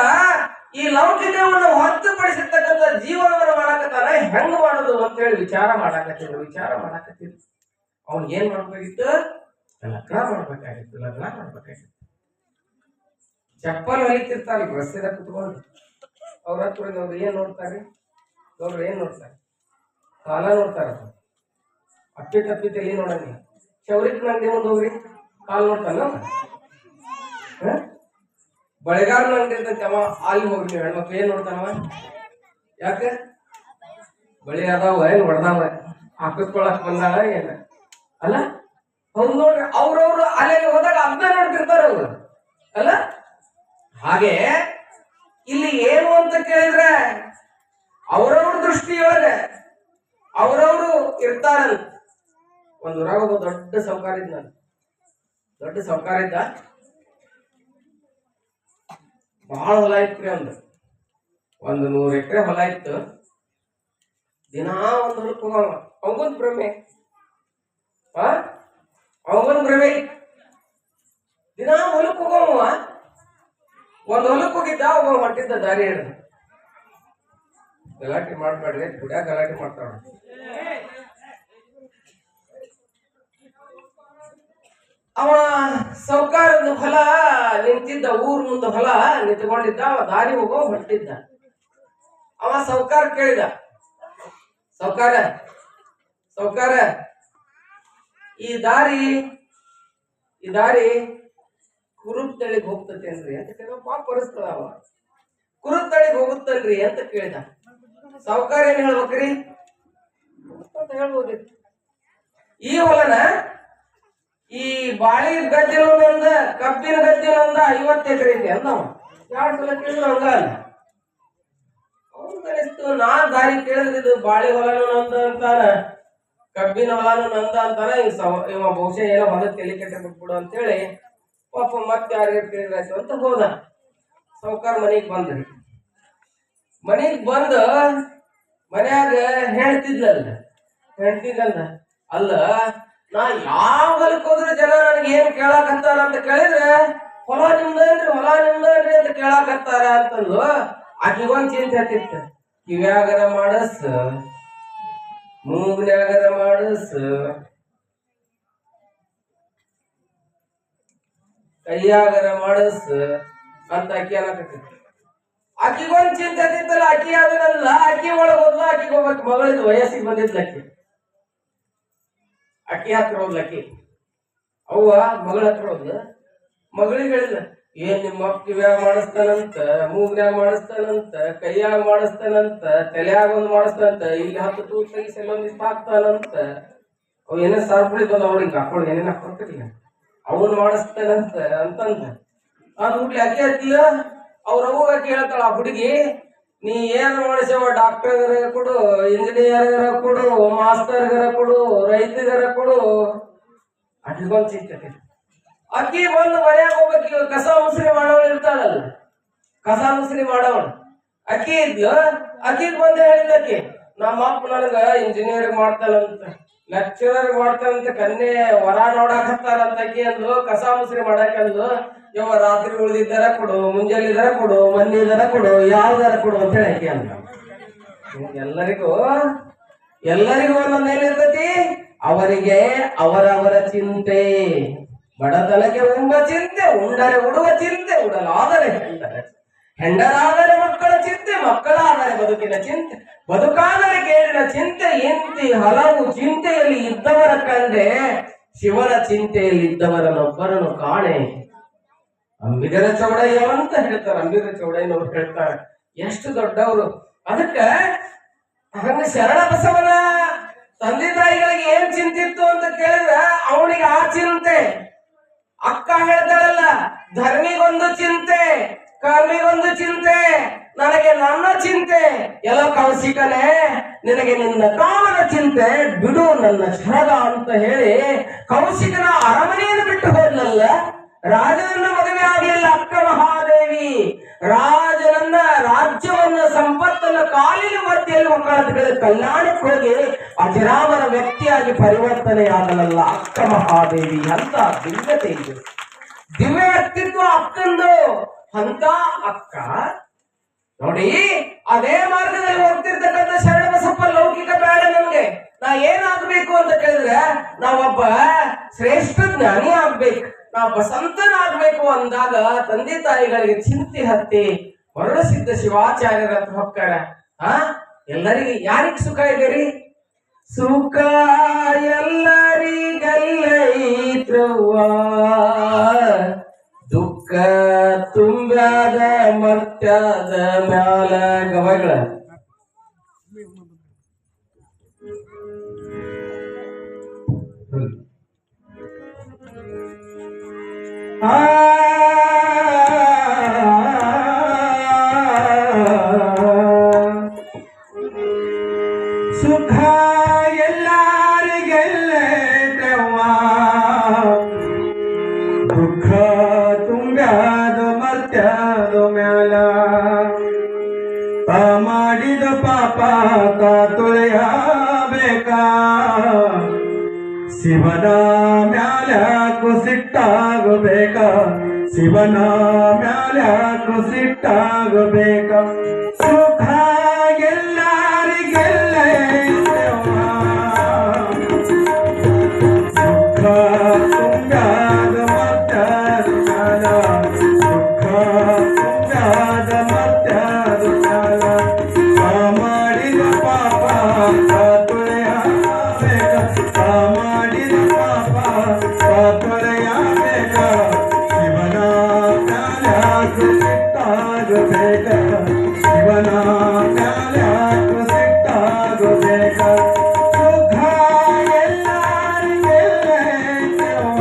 S1: ಈ ಲೌಕಿಕವನ್ನು ಹೊರತುಪಡಿಸಿರ್ತಕ್ಕಂಥ ಜೀವನವನ್ನು ಮಾಡಕತ್ತಾನ, ಹೆಂಗ್ ಮಾಡೋದು ಅಂತ ಹೇಳಿ ವಿಚಾರ ಮಾಡಕತ್ತಿದ್ರು. ಅವ್ನ್ ಏನ್ ಮಾಡ್ಬೇಕಿತ್ತು? ಲಗ್ನ ಮಾಡ್ಬೇಕಾಗಿತ್ತು. ಚಪ್ಪಲ್ ಹೊಲಿತಿರ್ತಾರೆ ರಸ್ತೆದಾಗ ಕುತ್ಕೊಂಡು. ಅವ್ರ ಹತ್ರ ಅವ್ರು ಏನ್ ನೋಡ್ತಾರೆ? ಕಾಲ ನೋಡ್ತಾರ. ಅಪ್ಪಿ ತಲೆ ನೋಡಂಗಿಲ್ಲ. ಚೌರಿಕ್ ಅಂಗಡಿ ಮುಂದೆ ಹೋಗ್ರಿ, ಕಾಲ್ ನೋಡ್ತಾನ. ಬಳೆಗಾರನ ಅಂಗಡಿ ಇರ್ತೈತಿ, ಅವ ಅಲ್ಲಿ ಹೋಗ್ರಿ. ನೀವು ಹೆಣ್ಮಕ್ಳು ಏನ್ ನೋಡ್ತಾನವ? ಯಾಕೆ ಬಳಿ ಅದಾವ, ಏನ್ ಹೊಡೆದಾವ, ಹಾಕಿಸ್ಕೊಳಕ್ ಬಂದಾಳ ಏನ ಅಲ್ಲ? ಅವ್ರು ನೋಡ್ರಿ, ಅವ್ರವ್ರು ಅಲ್ಲಿ ಹೋದಾಗ ಅದನ್ನ ನೋಡ್ತಿರ್ತಾರ ಅವ್ರು ಅಲ್ಲ? ಹಾಗೆ ಇಲ್ಲಿ ಏನು ಅಂತ ಕೇಳಿದ್ರೆ ಅವ್ರವ್ರ ದೃಷ್ಟಿಯೊಳಗೆ ಅವ್ರವ್ರು ಇರ್ತಾರಂತ. ಒಂದ್ ಊರಾಗ ಒಬ್ಬ ದೊಡ್ಡ ಸಾಹುಕಾರ ಇದ್ದ. ಬಹಳ ಹೊಲ ಇತ್ರಿ. ಒಂದು 100 ಎಕರೆ ಹೊಲ ಇತ್ತು. ದಿನಾ ಒಂದ್ ಹೊಲಕ್ಕೆ ಹೋಗವ. ಅವಂಗೊಂದ್ ಭ್ರಮೆ, ದಿನಾ ಹೊಲಕ್ಕೆ ಹೋಗವ. ಒಂದ್ ಹೊಲಕ್ಕೆ ಹೋಗಿದ್ದ, ಒಬ್ಬ ಹೊಂಟಿದ್ದ ದಾರಿ ಹಿಡಿದ. ಗಲಾಟೆ ಮಾಡ್ಬೇಡ್ರಿ, ಗುಡ್ಯಾಗ ಗಲಾಟೆ ಮಾಡ್ತಾವ. ಅವ ಸಾಹುಕಾರದ ಹೊಲ ನಿಂತಿದ್ದ, ಊರ್ ಮುಂದೆ ಹೊಲ ನಿಂತ್ಕೊಂಡಿದ್ದ. ಅವ ದಾರಿ ಹೋಗೋ ಹೊಂಟಿದ್ದ. ಅವ ಸಾಹುಕಾರ ಕೇಳಿದ, ಸಾಹುಕಾರ ಈ ದಾರಿ ಕುರುಪ್ತಳಿಗೆ ಹೋಗ್ತತೇನ್ರಿ ಅಂತ ಕೇಳಿದ. ಪಾಪ ಪರಿಸ್ತದ. ಅವ ಕುರುಪ್ತಳಿಗೆ ಹೋಗುತ್ತಲ್ರಿ ಅಂತ ಕೇಳಿದ. ಸಾಹುಕಾರ ಏನ್ ಹೇಳ್ಬೇಕ್ರಿ ಅಂತ ಹೇಳ್ಬೋದಿತ್ತು. ಈ ಹೊಲನ ಈ ಬಾಳಿ ಗದ್ದಿನೊಂದ ಕಬ್ಬಿನ ಗದ್ದಿನೊಂದ 50 ಎಕರೆ ಐತಿ ಅಂದವ. 2 ಸಲ ಕೇಳಿದ್ರು ಹಂಗ ಅಲ್ಲ. ಅವ್ನಿಗನಿಸ್ತು, ನಾ ದಾರಿ ಕೇಳಿದ್ರೆ ಇದು ಬಾಳಿ ಹೊಲನು ನಂದ ಅಂತಾನ, ಕಬ್ಬಿನ ಹೊಲನು ನಂದ ಅಂತಾನ. ಇವ ಬಹುಶಃ ಏನೋ ಹೊಲದ ತಲೆ ಕೆಟ್ಟ ಬಿಟ್ಬಿಡು ಅಂತೇಳಿ ಪಾಪ ಮತ್ತೆ ಯಾರಿಗಾರು ಕೇಳಿದ್ರಾಯ್ತು ಅಂತ ಹೋದ. ಸಾಹುಕಾರ ಮನೆಗ್ ಬಂದ್ರಿ. ಮನೆಗ್ ಬಂದು ಮನ್ಯಾಗ ಹೇಳ್ತಿದ್ಲಲ್ಲ, ಅಲ್ಲ ನಾ ಯಾವ ಹೊಲಕ್ಕೆ ಹೋದ್ರೆ ಜನ ನನಗೆ ಏನ್ ಕೇಳಾಕತ್ತಾರ ಅಂತ ಕೇಳಿದ್ರೆ ಹೊಲ ನಿಮ್ದೇನ್ರಿ ಅಂತ ಕೇಳಾಕತ್ತಾರ ಅಂತಂದು ಆಕಿಗೊಂದ್ ಚಿಂತೆ ಹತ್ತಿತ್ತು. ಕಿವ್ಯಾಗರ ಮಾಡಸ್, ಮೂಗ್ನ್ಯಾಗರ ಮಾಡಸ್, ಕೈಯಾಗರ ಮಾಡಸ್ ಅಂತ ಆಕಿ ಅನ್ನಕತ್ತಿತ್ತು. ಆಕಿಗೊಂದ್ ಚಿಂತೆ ಹತ್ತಿತ್ತಲ್ಲ. ಆಕಿ ಅದನ್ನಲ್ಲ, ಆಕಿ ಒಳಗ್ ಹೋದ್ಲ. ಆಕಿಗೆ ಹೋಗ್ಬೇಕು, ಮಗಳಿದ್ ವಯಸ್ಸಿಗೆ ಬಂದಿದ್ಲ. ಆಕಿ ಹತ್ರ ಹೋದ್ಲಕ್ಕಿ. ಅವ್ವ ಮಗಳ ಹತ್ರ ಹೋದ್ಲ. ಮಗಳಿಗೆ ಹೇಳಿದ, ಏನ್ ನಿಮ್ಮ ಕಿವ್ಯಾಗ ಮಾಡಿಸ್ತಾನಂತ, ಮೂಗ್ನ್ಯಾಗ ಮಾಡಿಸ್ತಾನಂತ, ಕೈಯಾಗ ಮಾಡಿಸ್ತಾನಂತ, ತಲೆಯಾಗ ಒಂದ್ ಮಾಡಿಸ್ತಾನಂತ, ಇಲ್ಲಿ 10 ತೂತ್ ತೆಗಿಸಿ ಎಲ್ಲೊಂದಿಷ್ಟು ಹಾಕ್ತಾನಂತ. ಅವ್ ಏನೇ ಸಾರ್ಪುಳಿ ಬಂದ ಅವ್ರಿಗೆ ಹಾಕೊಂಡು ಏನೇನ್ ಹಾಕೊತಿರ್ಲಿಲ್ಲ, ಅವನ್ ಮಾಡಿಸ್ತಾನಂತ ಅಂತಂದ. ಅದು ಹುಡ್ಲಿ ಅಕ್ಕಿ ಹತ್ತಿಲ್ಲ. ಅವ್ರ ಅವ್ವ ಕೇಳ್ತಾಳ, ಆ ಹುಡುಗಿ ನೀ ಏನ್ ಮಾಡಿಸ್ಯವ? ಡಾಕ್ಟರ್ಗರ ಕೊಡು, ಇಂಜಿನಿಯರ್ಗರ ಕೊಡು, ಮಾಸ್ತರ್ಗರ ಕೊಡು, ರೈತಗರ ಕೊಡು. ಅಡ್ಗೊಂದ್ ಚಿಂತೆ. ಅಕ್ಕಿ ಬಂದು ಮನ್ಯಾಗ ಹೋಗ್ಬೇಕು. ಕಸ ಮುಸ್ರಿ ಮಾಡೋಳು ಇರ್ತಾಳಲ್ಲ, ಕಸ ಮುಸ್ರಿ ಮಾಡೋಳು ಅಕ್ಕಿ ಇದ್ಲು. ಅಕ್ಕಿಗ್ ಬಂದು ಹೇಳಿದ್ಲಕ್ಕಿ, ನಮ್ಮ ಅಪ್ಪ ನನಗ ಇಂಜಿನಿಯರ್ ಮಾಡ್ತಾನಂತ, ಲೆಕ್ಚರರ್ ಮಾಡ್ತಾನಂತ, ಕನ್ಯೆ ವರ ನೋಡಕ್ ಹತ್ತಾರಂತ. ಅಕ್ಕಿ ಅಂದ್ಲು, ಕಸ ಮುಸ್ರಿ ಮಾಡಕ್ ಅಂದ್ಲು. ಯಾವ ರಾತ್ರಿ ಉಳಿದಿದ್ದಾರ ಕೊಡು, ಮುಂಜಾನಿದಾರ ಕೊಡು, ಮನ್ನಿದಾರ ಕೊಡು, ಯಾವ್ದಾರ ಕೊಡು ಅಂತ ಹೇಳಿ ಅಕ್ಕಿ ಅಂದ. ಎಲ್ಲರಿಗೂ ಒಂದೊಂದು ಏನಿರ್ತತಿ, ಅವರಿಗೆ ಅವರವರ ಚಿಂತೆ. ಬಡತನಕ್ಕೆ ಉಂಬ ಚಿಂತೆ, ಉಂಡರೆ ಉಡುವ ಚಿಂತೆ, ಉಡಲಾದರೆ ಹೆಂಡರಾದರೆ ಮಕ್ಕಳ ಚಿಂತೆ, ಮಕ್ಕಳಾದರೆ ಬದುಕಿನ ಚಿಂತೆ, ಬದುಕಾದರೆ ಕೇಳಿನ ಚಿಂತೆ. ಇಂತಿ ಹಲವು ಚಿಂತೆಯಲ್ಲಿ ಇದ್ದವರ ಕಂಡೆ, ಶಿವನ ಚಿಂತೆಯಲ್ಲಿ ಇದ್ದವರನ್ನೊಬ್ಬರನ್ನು ಕಾಣೆ. ಅಂಬಿಗರ ಚೌಡಯ್ಯ ಅಂತ ಹೇಳ್ತಾರೆ. ಅಂಬಿಗರ ಚೌಡಯ್ಯನವ್ರು ಹೇಳ್ತಾರೆ, ಎಷ್ಟು ದೊಡ್ಡವರು. ಅದಕ್ಕ ಹಂಗ ಶರಣ ಬಸವನ ತಂದೆ ತಾಯಿಗಳಿಗೆ ಏನ್ ಚಿಂತಿತ್ತು ಅಂತ ಕೇಳಿದ್ರೆ ಅವನಿಗೆ ಆ ಚಿಂತೆ. ಅಕ್ಕ ಹೇಳ್ತಾಳಲ್ಲ, ಧರ್ಮಿಗೊಂದು ಚಿಂತೆ, ಕರ್ಮಿಗೊಂದು ಚಿಂತೆ, ನನಗೆ ನನ್ನ ಚಿಂತೆ. ಎಲ್ಲ ಕೌಶಿಕನೇ, ನಿನಗೆ ನಿನ್ನ ಕಾಮನ ಚಿಂತೆ, ಬಿಡು ನನ್ನ ಶರದ ಅಂತ ಹೇಳಿ ಕೌಶಿಕನ ಅರಮನೆಯನ್ನು ಬಿಟ್ಟು ಹೋದ್ನಲ್ಲ. ರಾಜನನ್ನ ಮದುವೆ ಆಗ್ಲಿಲ್ಲ ಅಕ್ಕ ಮಹಾದೇವಿ. ರಾಜನನ್ನ ರಾಜ್ಯವನ್ನ ಸಂಪತ್ತನ್ನ ಕಾಲಿನ ಮಧ್ಯೆಯಲ್ಲಿ ಮಕ್ಕಳ ಕಲ್ಯಾಣಕ್ಕೆ ಹೋಗಿ ಅಜರಾಮರ ವ್ಯಕ್ತಿಯಾಗಿ ಪರಿವರ್ತನೆಯಾಗಲಲ್ಲ ಅಕ್ಕ ಮಹಾದೇವಿ. ಅಂತ ದಿವ್ಯತೆ ಇದು, ದಿವ್ಯ ವ್ಯಕ್ತಿತ್ವ ಅಕ್ಕಂದು. ಅಂತ ಅಕ್ಕ ನೋಡಿ, ಅದೇ ಮಾರ್ಗದಲ್ಲಿ ಹೋಗ್ತಿರ್ತಕ್ಕಂಥ ಶರಣಬಸಪ್ಪ ಲೌಕಿಕ ಬೇಡ ನಮ್ಗೆ. ನಾ ಏನಾಗ್ಬೇಕು ಅಂತ ಕೇಳಿದ್ರೆ ನಾವೊಬ್ಬ ಶ್ರೇಷ್ಠ ಜ್ಞಾನಿ ಆಗ್ಬೇಕು, ನಾವೊಬ್ಬ ಸಂತನಾಗ್ಬೇಕು ಅಂದಾಗ ತಂದೆ ತಾಯಿಗಳಿಗೆ ಚಿಂತೆ ಹತ್ತಿ ಹೊರಡಸಿದ್ದ ಶಿವಾಚಾರ್ಯರ ಹತ್ರ ಹೊಕ್ಕಾರ. ಎಲ್ಲರಿಗೆ ಯಾರಿಗ್ ಸುಖ ಇದೆರಿ? ಸುಖ ಎಲ್ಲರಿಗಲ್ಲೈತ್ರವ್ವ, ದುಃಖ ತುಂಬ್ಯಾದ ಮರ್ತ್ಯಾದ ಮ್ಯಾಲ. ಗವಗಳ ಸುಖ ಎಲ್ಲರಿಗೆಲ್ಲೈತ್ರವ್ವ, ದುಃಖ ತುಂಬ್ಯಾದ ಮರ್ತ್ಯಾದ ಮ್ಯಾಲ. ಮಾಡಿದ ಪಾಪ ತೊಳೆಯಬೇಕಾ, ಶಿವನ ಮ್ಯಾಲ ಕುಸಿಟ್ಟಾಗಬೇಕ, ಶಿವನ ಮ್ಯಾಲ ಕುಸಿಟ್ಟಾಗಬೇಕ. ಸುಖ ಎಲ್ಲರಿಗೆಲ್ಲೈತ್ರವ್ವ, ದುಃಖ ತುಂಬ್ಯಾದ ಮರ್ತ್ಯಾದ ಮ್ಯಾಲ, ದುಃಖ ತುಂಬ್ಯಾದ ಮರ್ತ್ಯಾದ ಮ್ಯಾಲ. ಮಾಡಿದ ಪಾಪ ತೊಳೆಯಬೇಕ, ಮಾಡಿದ ಪಾಪ ತೊಳೆಯಬೇಕ, ಶಿವನ ಮ್ಯಾಲ ಕುಸಿಟ್ಟಾಗಬೇಕ, ಶಿವನ ಮ್ಯಾಲ ಕುಸಿಟ್ಟಾಗಬೇಕ. ಸುಖ ಎಲ್ಲರಿಗೆಲ್ಲೈತ್ರವ್ವ,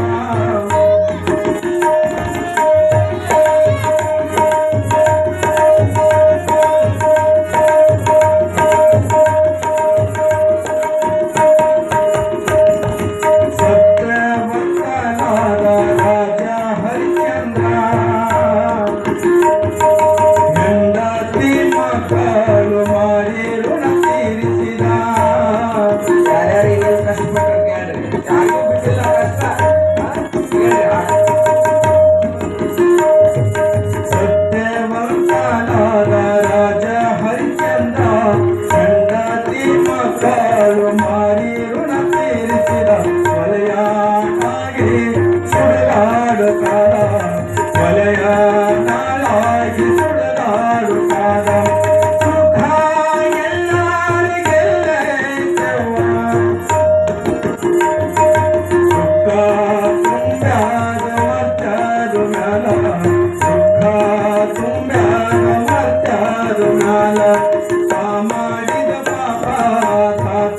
S1: ಸತ್ಯವಂತನಾದ ರಾಜ ಹರಿಶ್ಚಂದ್ರ, ಹೆಂಡತಿ ಮಕ್ಕಳು ಮಾರಿ ಋಣ ತೀರಿಸಿದ. ಯಾರ್ಯಾರಿಗೆ ಕಷ್ಟಪಟ್ಟರು ಕೇಳ್ರಿ, ಯಾರಿಗೂ ಬಿಟ್ಟಿಲ್ಲ ಕಷ್ಟ. ಸತ್ಯವಂತನಾದ ರಾಜ ಹರಿಶ್ಚಂದ್ರ, ಹೆಂಡತಿ ಮಕ್ಕಳು ಮಾರಿ ಋಣ ತೀರಿಸಿದ. ವಲಯಾಗಿ ಸುಡಲಾಡುತ್ತಾರ, ವಲಯ ನಾಳಾಗಿ ಸುಡಲಾಡುತ್ತಾರ. ಸುಖ ಎಲ್ಲರಿಗೆಲ್ಲೈತ್ರವ್ವ, ದುಃಖ ತುಂಬ್ಯಾದ ಮರ್ತ್ಯಾದ ಮ್ಯಾಲ, ದುಃಖ ತುಂಬ್ಯಾದ ಮರ್ತ್ಯಾದ ಮ್ಯಾಲ. ಮಾಡಿದ ಪಾಪ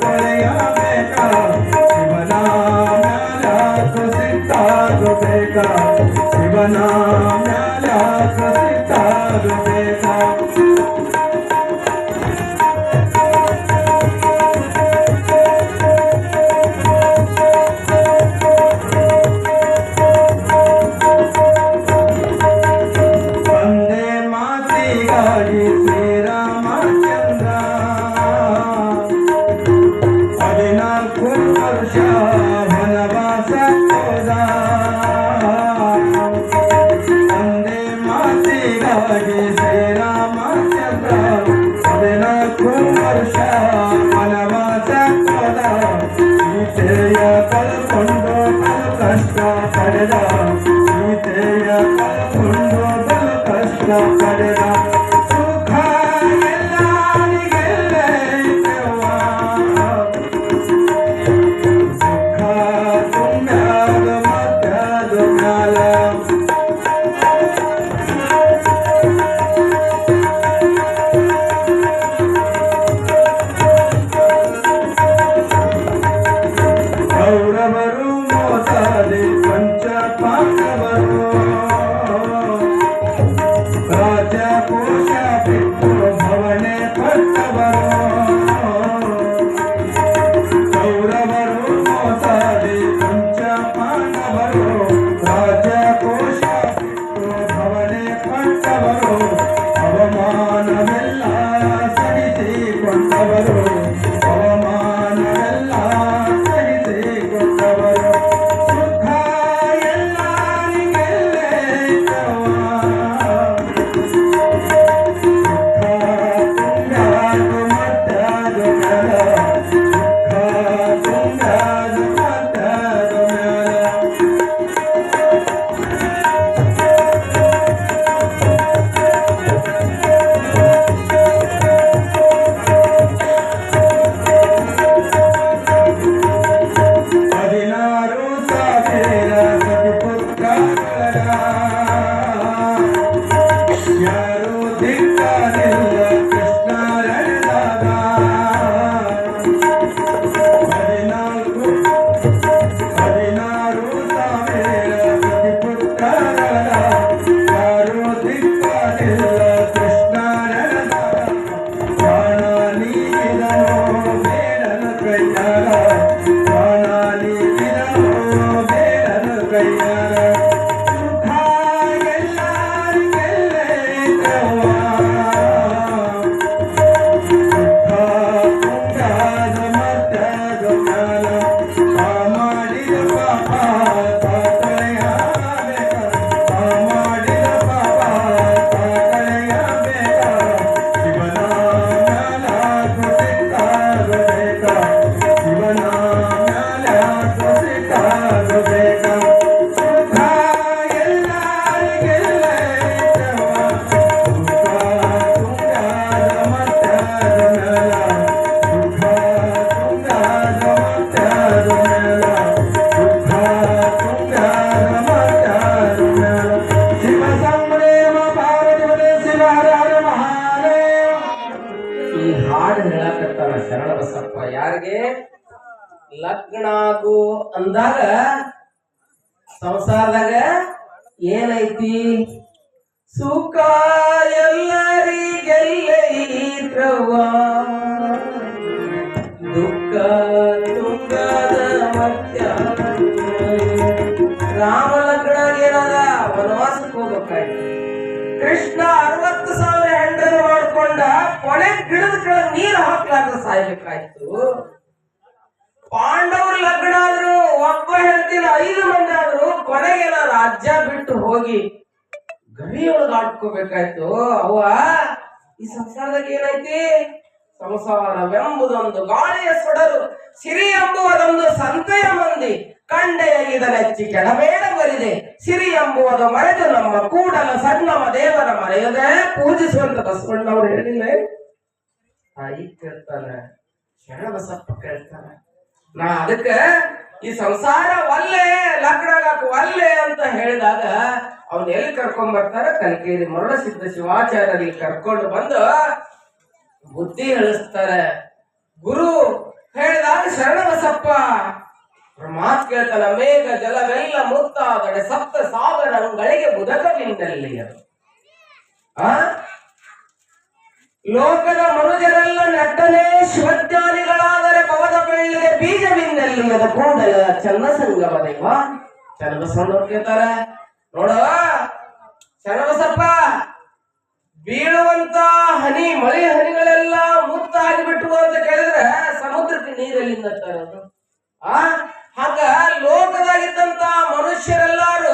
S1: ತೊಳೆಯಬೇಕ, ಶಿವನ ಮ್ಯಾಲ ಕುಸಿಟ್ಟಾಗಬೇಕ, ಶಿವನ ಮ್ಯಾಲ ಕುಸಿಟ್ಟಾಗಬೇಕ. ಒಂದೇ ಮಾತಿಗಾಗಿ ಶ್ರೀರಾಮಚಂದ್ರ 14 ವರ್ಷ ವನವಾಸ ಹೋದ. ಒಂದೇ ಮಾತಿಗಾಗಿ ಶ್ರೀರಾಮಚಂದ್ರ 14 ವರ್ಷ ವನವಾಸ ಹೋದ. ಸೀತೆಯ ಕಳ್ಕೊಂಡು ಬಲು ಕಷ್ಟ ಪಡೆದ, ಸೀತೆಯ ಕಳ್ಕೊಂಡು ಬಲು ಕಷ್ಟ ಪಡೆದ. ಸುಖ ಎಲ್ಲರಿಗೆಲ್ಲೈತ್ರವ್ವ, ದುಃಖ ತುಂಬ್ಯಾದ ಮರ್ತ್ಯಾದ ಮ್ಯಾಲ. ಕೌರವರು ಮೋಸದೆ ಪಂಚ ಪಾಂಡವರು, ರಾಜ ಹಾಡು ಹೇಳಕತ್ತಾನ ಶರಣಬಸಪ್ಪ. ಯಾರಿಗೆ ಲಗ್ನ ಆಗು ಅಂದಾಗ ಸಂಸಾರದಾಗ ಏನೈತಿ? ಸುಖ ಎಲ್ಲರಿಗೆಲ್ಲೈತ್ರವ್ವ, ದುಃಖ ದುಃಖದ ಮಧ್ಯ. ರಾಮ ಲಗ್ನ ಏನದ? ವನವಾಸಕ್ಕೆ ಹೋಗ್ಬೇಕಾಯ್ತು. ಕೃಷ್ಣ 60,000 ಹೆಂಡರು ಮಾಡ್ಕೊಂಡ ಕೊನೆ ಗಿಡದ ಕೆಳಗೆ ನೀರು ಹಾಕ್ಲಾರ್ದ ಸಾಯ್ಬೇಕಾಯ್ತು. ಪಾಂಡವ್ರ ಲಗ್ನ ಆದ್ರು ಒಬ್ಬ ಹೇಳ್ತಿಲ್ಲ 5 ಮಂದಿ ಆದ್ರು ಕೊನೆಗೆ ರಾಜ್ಯ ಬಿಟ್ಟು ಹೋಗಿ ಗವಿಯೊಳಗ ಆಡ್ಕೋಬೇಕಾಯ್ತು. ಅವ್ವ ಈ ಸಂಸಾರದಾಗ ಏನೈತಿ? ಸಂಸಾರವೆಂಬುದೊಂದು ಗಾಳಿಯ ಸೊಡರು, ಸಿರಿ ಎಂಬುವುದೊಂದು ಸಂತೆಯ ಮಂದಿ, ಕಂಡೆಯಗಿದನೆಚ್ಚಿ ಕೆಡಬೇಡ ಬರಿದೆ, ಸಿರಿ ಎಂಬುವುದು ಮರೆತು ನಮ್ಮ ಕೂಡಲ ಸಣ್ಣವ ದೇವರ ಮರೆಯದೆ ಪೂಜಿಸುವಂತ ಬಸವಣ್ಣವ್ರು ಹೇಳಿಲ್ಲ. ತಾಯಿ ಕೇಳ್ತಾನೆ, ಶರಣಬಸಪ್ಪ ಕೇಳ್ತಾನೆ. ನಾ ಅದಕ್ಕೆ ಈ ಸಂಸಾರ ಒಲ್ಲೆ, ಲಗ್ನಾಗಕ್ಕೆ ಒಲ್ಲೆ ಅಂತ ಹೇಳಿದಾಗ ಅವ್ನ ಎಲ್ಲಿ ಕರ್ಕೊಂಡ್ ಬರ್ತಾರೆ? ಕನಕೇರಿ ಮರುಳಸಿದ್ದ ಶಿವಾಚಾರ್ಯರಿಗೆ ಕರ್ಕೊಂಡು ಬಂದು ಬುದ್ಧಿ ಹೇಳಿಸ್ತಾರೆ. ಗುರು ಹೇಳಿದಾಗ ಶರಣಬಸಪ್ಪ ಮಾತು ಕೇಳ್ತಾನ. ಮೇಘ ಜಲವೆಲ್ಲ ಮುತ್ತಾದಡೆ ಸಪ್ತ ಸಾಗರಗಳಿಗೆ ಮುದಕವಿಂದಲ್ಲಿ ಅದು. ಲೋಕದ ಮನುಜರೆಲ್ಲ ನಟ್ಟನೆ ಶಿವಜ್ಞಾನಿಗಳಾದರೆ ಪವದ ಬೆಳ್ಳಿಗೆ ಬೀಜವಿಂದಲ್ಲಿ ಅದು ಕೂಡಲ ಚನ್ನ ಸಂಗಮ ದೇವ. ಚನ್ನಬಸವಣ್ಣ ಕೇಳ್ತಾರೆ, ನೋಡ ಶರಣಬಸಪ್ಪ, ಬೀಳುವಂತ ಹನಿ ಮಳೆ ಹನಿಗಳೆಲ್ಲ ಮುತ್ತಾಗಿಬಿಟ್ಟು ಅಂತ ಕೇಳಿದ್ರೆ ಸಮುದ್ರಕ್ಕೆ ನೀರೆಲ್ಲಿಂದ ತರೋದು? ಹಾಗ ಲೋಕದಾಗಿದ್ದಂತ ಮನುಷ್ಯರೆಲ್ಲಾರು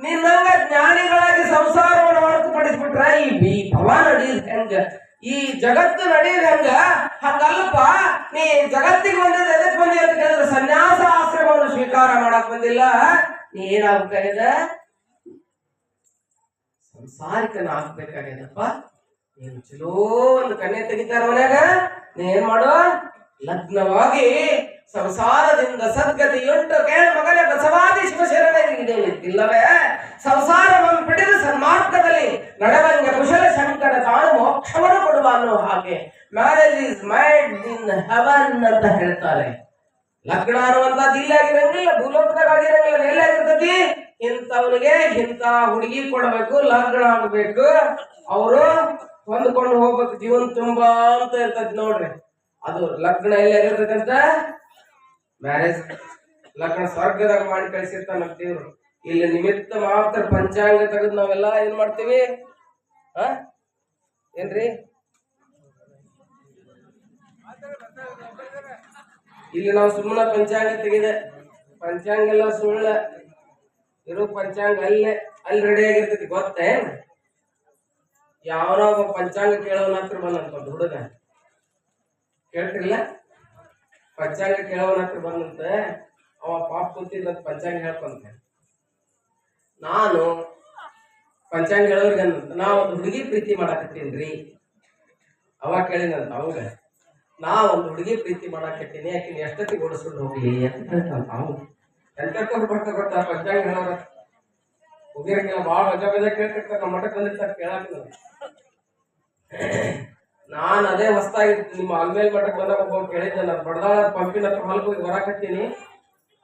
S1: ನಿನ್ನಂಗ ಜ್ಞಾನಿಗಳಾಗಿ ಸಂಸಾರವನ್ನು ಹೊರತುಪಡಿಸ್ಬಿಟ್ರೆ ಈ ಭವ ನಡೆಯುದು ಹೆಂಗ? ಈ ಜಗತ್ತು ನಡೆಯುದು ಹೆಂಗ? ಹಂಗಲ್ಪ, ನೀ ಜಗತ್ತಿಗೆ ಬಂದಿದ್ದು ಎದಕ್ ಬಂದಿ ಅಂತ ಕೇಳಿದ್ರೆ ಸನ್ಯಾಸ ಆಶ್ರಮವನ್ನು ಸ್ವೀಕಾರ ಮಾಡಕ್ ಬಂದಿಲ್ಲ. ನೀ ಏನಾಗ್ಬೇಕಾಗಿದೆ? ಸಂಸಾರಿಕನ ಆಗ್ಬೇಕಾಗ್ಯದಪ್ಪ. ನೀನು ಚಲೋ ಒಂದು ಕನ್ಯೆ ತೆಗಿತಾರ ಮನ್ಯಾಗ, ನೀ ಏನ್ ಮಾಡು? ಲಗ್ನವಾಗಿ ಸಂಸಾರದಿಂದ ಸದ್ಗತಿಯುಂಟು ಕೇಳ ಮಗನೇ ಬಸವಾದಿ ಶಿವಶರಣರಿಗಿಲ್ಲವೇ? ಸಂಸಾರವನ್ನು ಬಿಡಿದು ಸನ್ಮಾರ್ಗದಲ್ಲಿ ನಡೆವಂಗೆ ಕುಶಲ ಶಂಕರ ತಾನು ಮೋಕ್ಷವನ್ನು ಕೊಡುವ ಅನ್ನೋ ಹಾಗೆ marriage is might in heaven ಅಂತ ಹೇಳ್ತಾರೆ. ಲಗ್ನ ಅನ್ನುವಂಥದ್ದು ಇಲ್ಲಾಗಿರಂಗಿಲ್ಲ, ಭೂಲೋಕದಾಗ ಆಗಿರಂಗಿಲ್ಲ, ಎಲ್ಲಾಗಿರ್ತತಿ? ಇಂಥವ್ರಿಗೆ ಇಂಥ ಹುಡುಗಿ ಕೊಡಬೇಕು, ಲಗ್ನ ಆಗ್ಬೇಕು, ಅವರು ಹೊಂದ್ಕೊಂಡು ಹೋಗ್ಬೇಕು ಜೀವನ ತುಂಬಾ ಅಂತ ಇರ್ತೈತಿ. ನೋಡ್ರಿ, ಅದು ಲಗ್ನ ಎಲ್ಲಾಗಿರ್ತೈತಂತ? ಮ್ಯಾರೇಜ್ ಲಗ್ನ ಸ್ವರ್ಗದಾಗ ಮಾಡಿ ಕಳಿಸಿರ್ತಾನ ದೇವ್ರು. ಇಲ್ಲಿ ನಿಮಿತ್ತ ಮಾತ್ರ ಪಂಚಾಂಗ ತೆಗೆದು ನಾವೆಲ್ಲ ಏನ್ ಮಾಡ್ತೀವಿ? ಏನ್ರಿ, ಇಲ್ಲಿ ನಾವು ಸುಮ್ಮನೆ ಪಂಚಾಂಗ ತೆಗಿದೆ, ಪಂಚಾಂಗ ಎಲ್ಲ ಸುಳ್ಳ, ಇರೋ ಪಂಚಾಂಗ ಅಲ್ಲಿ ರೆಡಿ ಆಗಿರ್ತೈತಿ. ಗೊತ್ತೇನ್? ಯಾವನೋ ಪಂಚಾಂಗ ಕೇಳೋನ ಹತ್ರ ಬಂದಂತ ಹುಡುಗ, ಕೇಳ್ತಿರ್ಲಿಲ್ಲ? ಪಂಚಾಂಗ ಕೇಳೋನ ಹತ್ರ ಬಂದಂತೆ, ಅವ ಪಾಪ ಕೂತಿದ್ದಂತ ಪಂಚಾಂಗ ಹೇಳ್ಕೊಂತ. ನಾನು ಪಂಚಾಂಗ ಹೇಳೋರಿಗೆ ಅಂದಂತ, ನಾ ಒಂದು ಹುಡುಗಿ ಪ್ರೀತಿ ಮಾಡಾಕತ್ತೀನ್ರಿ. ಅವ ಕೇಳಿದಂತ ಅವಾಗ, ನಾ ಒಂದು ಹುಡುಗಿ ಪ್ರೀತಿ ಮಾಡಾಕತ್ತೀನಿ, ಯಾಕಿನ ಎಷ್ಟೊತ್ತಿಗೆ ಓಡಿಸ್ಕೊಂಡು ಹೋಗ್ಲಿ ಅಂತ ಹೇಳ್ತಂತ. ಅವ್ ಎಂತವ್ರು ಬರ್ತಾ ಗೊತ್ತಾ ಪಂಚಾಂಗ ಹೇಳೋರ? ಹುಡುಗಿಯರಿಗೆಲ್ಲ ಭಾಳ ಮಜಾ ಮಜಾ ಕೇಳ್ತಿರ್ತಾರೆ. ನಮ್ಮ ಮಠಕ್ಕೆ ಬಂದಿರ್ತಾರೆ ಕೇಳಾಕ. ನಾನು ಅದೇ ಹೊಸ್ತಾಗಿ ನಿಮ್ಮ ಅಲ್ಮೇಲ್ ಮಠಕ್ಕೆ ಬಂದಾಗ ಒಬ್ಬ ಕೇಳಿದ್ದೆ, ನಾನು ಬಡದಾಳ ಪಂಪಿನ ಹತ್ರ ಹೊಲಕ್ಕೆ ಹೋಗಿ ಬರಾಕತ್ತೀನಿ,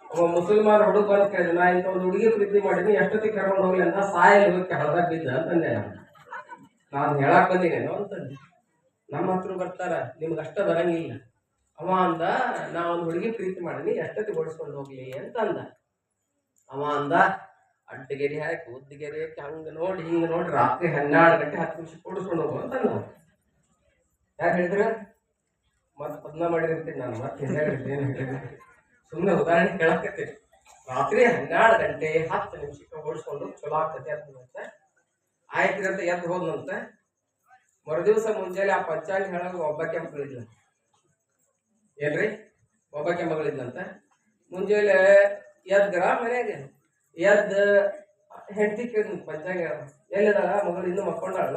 S1: ಒಬ್ಬ ಮುಸಲ್ಮಾನ ಹುಡುಗ ಬಂದು ಕೇಳಿದೆ, ನಾ ಇಂಥ ಒಂದು ಹುಡುಗಿ ಪ್ರೀತಿ ಮಾಡೀನಿ, ಎಷ್ಟೊತ್ತಿಗೆ ಕರ್ಕೊಂಡು ಹೋಗ್ಲಿ ಅಂತ. ಸಾಯಲ್ಲಿ ಹೋಗಿ ಹಳದಾಗ ಬಿದ್ದ ಅಂತಂದೆ. ನಾನು ಹೇಳಕ್ ಬಂದಿನೇನೋ ಅಂತಂದೆ. ನಮ್ಮ ಹತ್ರ ಬರ್ತಾರ, ನಿಮ್ಗೆ ಅಷ್ಟ ಬರಂಗಿಲ್ಲ. ಅವ ಅಂದ, ನಾ ಒಂದು ಹುಡುಗಿ ಪ್ರೀತಿ ಮಾಡೀನಿ, ಎಷ್ಟೊತ್ತಿಗೆ ಓಡಿಸ್ಕೊಂಡು ಹೋಗ್ಲಿ ಅಂತ ಅಂದ. ಅವ ಅಂದ, ಅಡ್ಡಗೆರೆ ಹಾಕಿ ಉದ್ದಿಗೆರೆ ಹಾಕಿ ಹಂಗ ನೋಡಿ ಹಿಂಗ ನೋಡಿ ರಾತ್ರಿ 12 ಗಂಟೆ 10 ನಿಮಿಷ ಓಡಿಸ್ಕೊಂಡು ಹೋಗು ಅಂತ ಅಂದ. ಯಾರು ಹೇಳಿದ್ರ? ಮತ್ತೆ ಪದ್ಮ ಮಾಡಿರ್ತೀನಿ ನಾನು, ಮತ್ತೆ ಏನು ಹೇಳಿದ್ರೆ ಸುಮ್ಮನೆ ಉದಾಹರಣೆ ಕೇಳಕತ್ತೀನಿ. ರಾತ್ರಿ 12 ಗಂಟೆ 10 ನಿಮಿಷಕ್ಕೆ ಓಡಿಸ್ಕೊಂಡು ಚಲೋ ಆಗ್ತದೆ ಅಂತ ಆಯ್ತು ಅಂತ ಎದ್ದು ಹೋದ್ನಂತ. ಮರುದಿವ್ಸ ಮುಂಜಾನೆ ಆ ಪಂಚಾಂಗ ಹೇಳೋದು ಒಬ್ಬಕ್ಕೆ ಮಗಳಿದ್ಲ. ಏನ್ರಿ, ಒಬ್ಬಕ್ಕೆ ಮಗಳಿದ್ಲಂತ. ಮುಂಜಾನೆ ಎದ್ರ ಮನೆಯಾಗ ಎದ್ದ ಹೆಂಡತಿ ಕೇಳಿದ್ ಪಂಚಾಂಗ ಹೇಳ, ಎಲ್ಲಿದಾಳ ಮಗಳು? ಇನ್ನೂ ಮಕ್ಕೊಂಡಾಳ.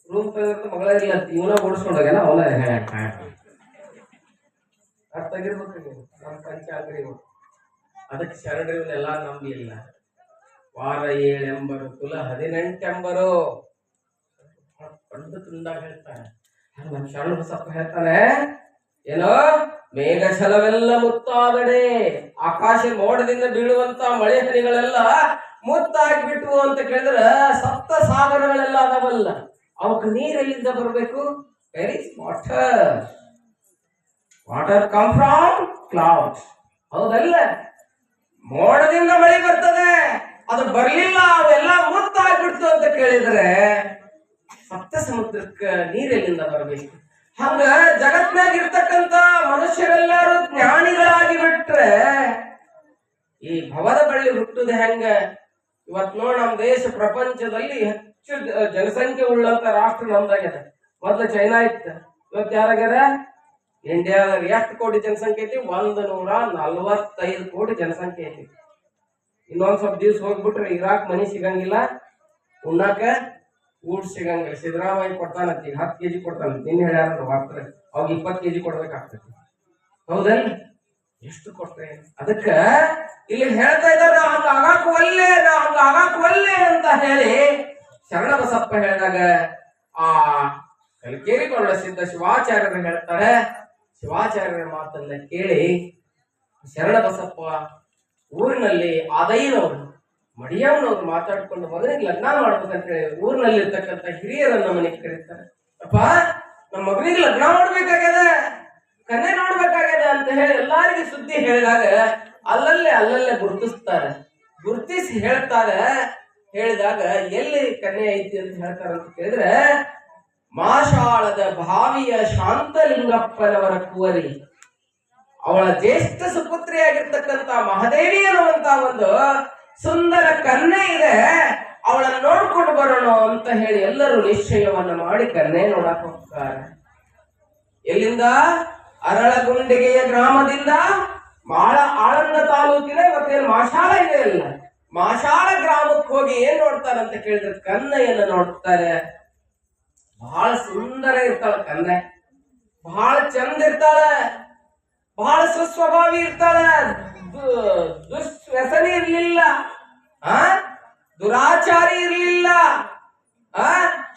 S1: ರೂಮ್ ತೆಗೆದ ಮಗಳ ಇಲ್ಲ, ಇವನ ಓಡಿಸ್ಕೊಂಡೋಗ್ಯಾನ, ಅವನ ಅದ್ ತೆಗಿರ್ಬೇಕು ನೀವು ನಮ್ಮ ಪಂಚಾಂಗರಿಗೂ. ಅದಕ್ಕೆ ಶರಣರಿವನ್ನೆಲ್ಲ ನಂಬಿ ಇಲ್ಲ. ವಾರ 7 ಎಂಬರು, ಕುಲ 18 ಎಂಬರು. ಪಂಡ ತುಂಡ ಹೇಳ್ತಾರೆ. ನಮ್ಮ ಶರಣ ಬಸಪ್ಪ ಹೇಳ್ತಾನೆ, ಏನೋ ಮೇಘ ಛಲವೆಲ್ಲ ಮುತ್ತಾಗಡೆ, ಆಕಾಶ ಮೋಡದಿಂದ ಬೀಳುವಂತ ಮಳೆ ಹನಿಗಳೆಲ್ಲ ಮುತ್ತಾಗ್ಬಿಟ್ಟು ಅಂತ ಕೇಳಿದ್ರ ಸಪ್ತ ಸಾಗರಗಳೆಲ್ಲ ಅದಾವಲ್ಲ, ಅವಕ್ಕೆ ನೀರೆಲ್ಲಿಂದ ಬರಬೇಕು? Very water. Water come from cloud. ಹೌದಲ್ಲ? ಮೋಡದಿಂದ ಮಳೆ ಬರ್ತದೆ, ಅದು ಬರ್ಲಿಲ್ಲ, ಅವೆಲ್ಲ ಮುತ್ತಾಗ್ಬಿಡ್ತು ಅಂತ ಕೇಳಿದ್ರೆ ಸಪ್ತ ಸಮುದ್ರಕ್ಕೆ ನೀರೆಲ್ಲಿಂದ ಬರಬೇಕು? ಹಂಗ ಜಗತ್ನಾಗ ಇರ್ತಕ್ಕಂತ ಮನುಷ್ಯರೆಲ್ಲರೂ ಜ್ಞಾನಿಗಳಾಗಿ ಬಿಟ್ರೆ ಈ ಭವದ ಬಳ್ಳಿ ಹುಟ್ಟುದು ಹೆಂಗ? ಇವತ್ ನೋಡ್ ನಮ್ ದೇಶ ಪ್ರಪಂಚದಲ್ಲಿ ಹೆಚ್ಚು ಜನಸಂಖ್ಯೆ ಉಳ್ಳಂತ ರಾಷ್ಟ್ರ ನಮ್ದಾಗ್ಯದ. ಮೊದ್ಲು ಚೈನಾ ಇತ್ತು, ಇವತ್ತು ಯಾರಾಗ್ಯಾರ? ಇಂಡಿಯಾದಾಗ ಎಷ್ಟು ಕೋಟಿ ಜನಸಂಖ್ಯೆ ಐತಿ? 145 ಕೋಟಿ ಜನಸಂಖ್ಯೆ ಐತಿ. ಇನ್ನೊಂದ್ ಸ್ವಲ್ಪ ದಿವ್ಸ ಹೋಗ್ಬಿಟ್ರೆ ಇರಾಕ್ ಮನಿ ಸಿಗಂಗಿಲ್ಲ, ಉಣ್ಣಾಕ ಊಟ ಸಿಗಂಗಿಲ್ಲ. ಸಿದ್ದರಾಮಯ್ಯ ಕೊಡ್ತಾನಂತ, ಈಗ 10 kg ಕೊಡ್ತಾನಂತ. ನಿನ್ನೆ ಹೇಳ್ಯಾರ ವಾರ್ತೆ, ಅವಾಗ 20 kg ಕೊಡ್ಬೇಕಾಗ್ತೈತಿ. ಹೌದಲ್ಲ? ಎಷ್ಟು ಕೊಟ್ರೆ? ಅದಕ್ಕ ಇಲ್ಲಿ ಹೇಳ್ತಾ ಇದ್ದಾರೆ, ನಾ ಹಂಗ ಆಗಾಕ ಒಲ್ಲೆ ಅಂತ ಹೇಳಿ ಶರಣ ಬಸಪ್ಪ ಹೇಳಿದಾಗ ಆ ಕಲಿಕೇರಿ ಸಿದ್ಧ ಶಿವಾಚಾರ್ಯರು ಹೇಳ್ತಾರೆ. ಶಿವಾಚಾರ್ಯರ ಮಾತನ್ನ ಕೇಳಿ ಶರಣ ಬಸಪ್ಪ ಊರಿನಲ್ಲಿ ಆದೈನವರು ಮಡಿಯವ್ನವ್ರು ಮಾತಾಡ್ಕೊಂಡು ಮಗನಿಗೆ ಲಗ್ನ ಮಾಡ್ಬೇಕಂತ ಹೇಳಿ ಊರಿನಲ್ಲಿ ಇರ್ತಕ್ಕಂಥ ಹಿರಿಯರನ್ನ ಮನೆಗೆ ಕರೀತಾರೆ. ಅಪ್ಪ, ನಮ್ಮ ಮಗನಿಗೆ ಲಗ್ನ ಮಾಡ್ಬೇಕಾಗ್ಯದ, ಕನ್ಯೆ ನೋಡ್ಬೇಕಾಗ್ಯದ ಅಂತ ಹೇಳಿ ಎಲ್ಲಾರಿಗೆ ಸುದ್ದಿ ಹೇಳಿದಾಗ ಅಲ್ಲಲ್ಲೇ ಗುರುತಿಸ್ತಾರೆ. ಗುರುತಿಸಿ ಹೇಳ್ತಾರೆ. ಹೇಳಿದಾಗ ಎಲ್ಲಿ ಕನ್ಯೆ ಐತಿ ಅಂತ ಹೇಳ್ತಾರ ಅಂತ ಕೇಳಿದ್ರೆ, ಮಾಷಾಳದ ಭಾವಿಯ ಶಾಂತಲಿಂಗಪ್ಪನವರ ಕುವರಿ, ಅವಳ ಜ್ಯೇಷ್ಠ ಸುಪುತ್ರಿಯಾಗಿರ್ತಕ್ಕಂಥ ಮಹಾದೇವಿ ಅನ್ನುವಂತ ಒಂದು ಸುಂದರ ಕನ್ಯೆ ಇದೆ, ಅವಳನ್ನು ನೋಡ್ಕೊಂಡು ಬರೋಣ ಅಂತ ಹೇಳಿ ಎಲ್ಲರೂ ನಿಶ್ಚಯವನ್ನ ಮಾಡಿ ಕನ್ಯೆ ನೋಡಕ್ ಹೋಗ್ತಾರೆ. ಎಲ್ಲಿಂದ? ಅರಳಗುಂಡಿಗೆಯ ಗ್ರಾಮದಿಂದ ಆಳಂದ ತಾಲೂಕಿನ ಇವತ್ತೇನು ಮಾಷಾಳ ಇದೆ ಅಲ್ಲ, ಮಾಷಾಳ ಗ್ರಾಮಕ್ಕೆ ಹೋಗಿ ಏನ್ ನೋಡ್ತಾರಂತ ಕೇಳಿದ್ರೆ ಕನ್ಯೆಯನ್ನ ನೋಡ್ತಾರೆ. ಬಹಳ ಸುಂದರ ಇರ್ತಾಳ ಕನ್ಯೆ, ಬಹಳ ಚಂದ ಇರ್ತಾಳೆ, ಬಹಳ ಸುಸ್ವಭಾವಿ ಇರ್ತಾಳೆ, ದುರ್ವ್ಯಸನಿ ಇರ್ಲಿಲ್ಲ, ದುರಾಚಾರಿ ಇರ್ಲಿಲ್ಲ.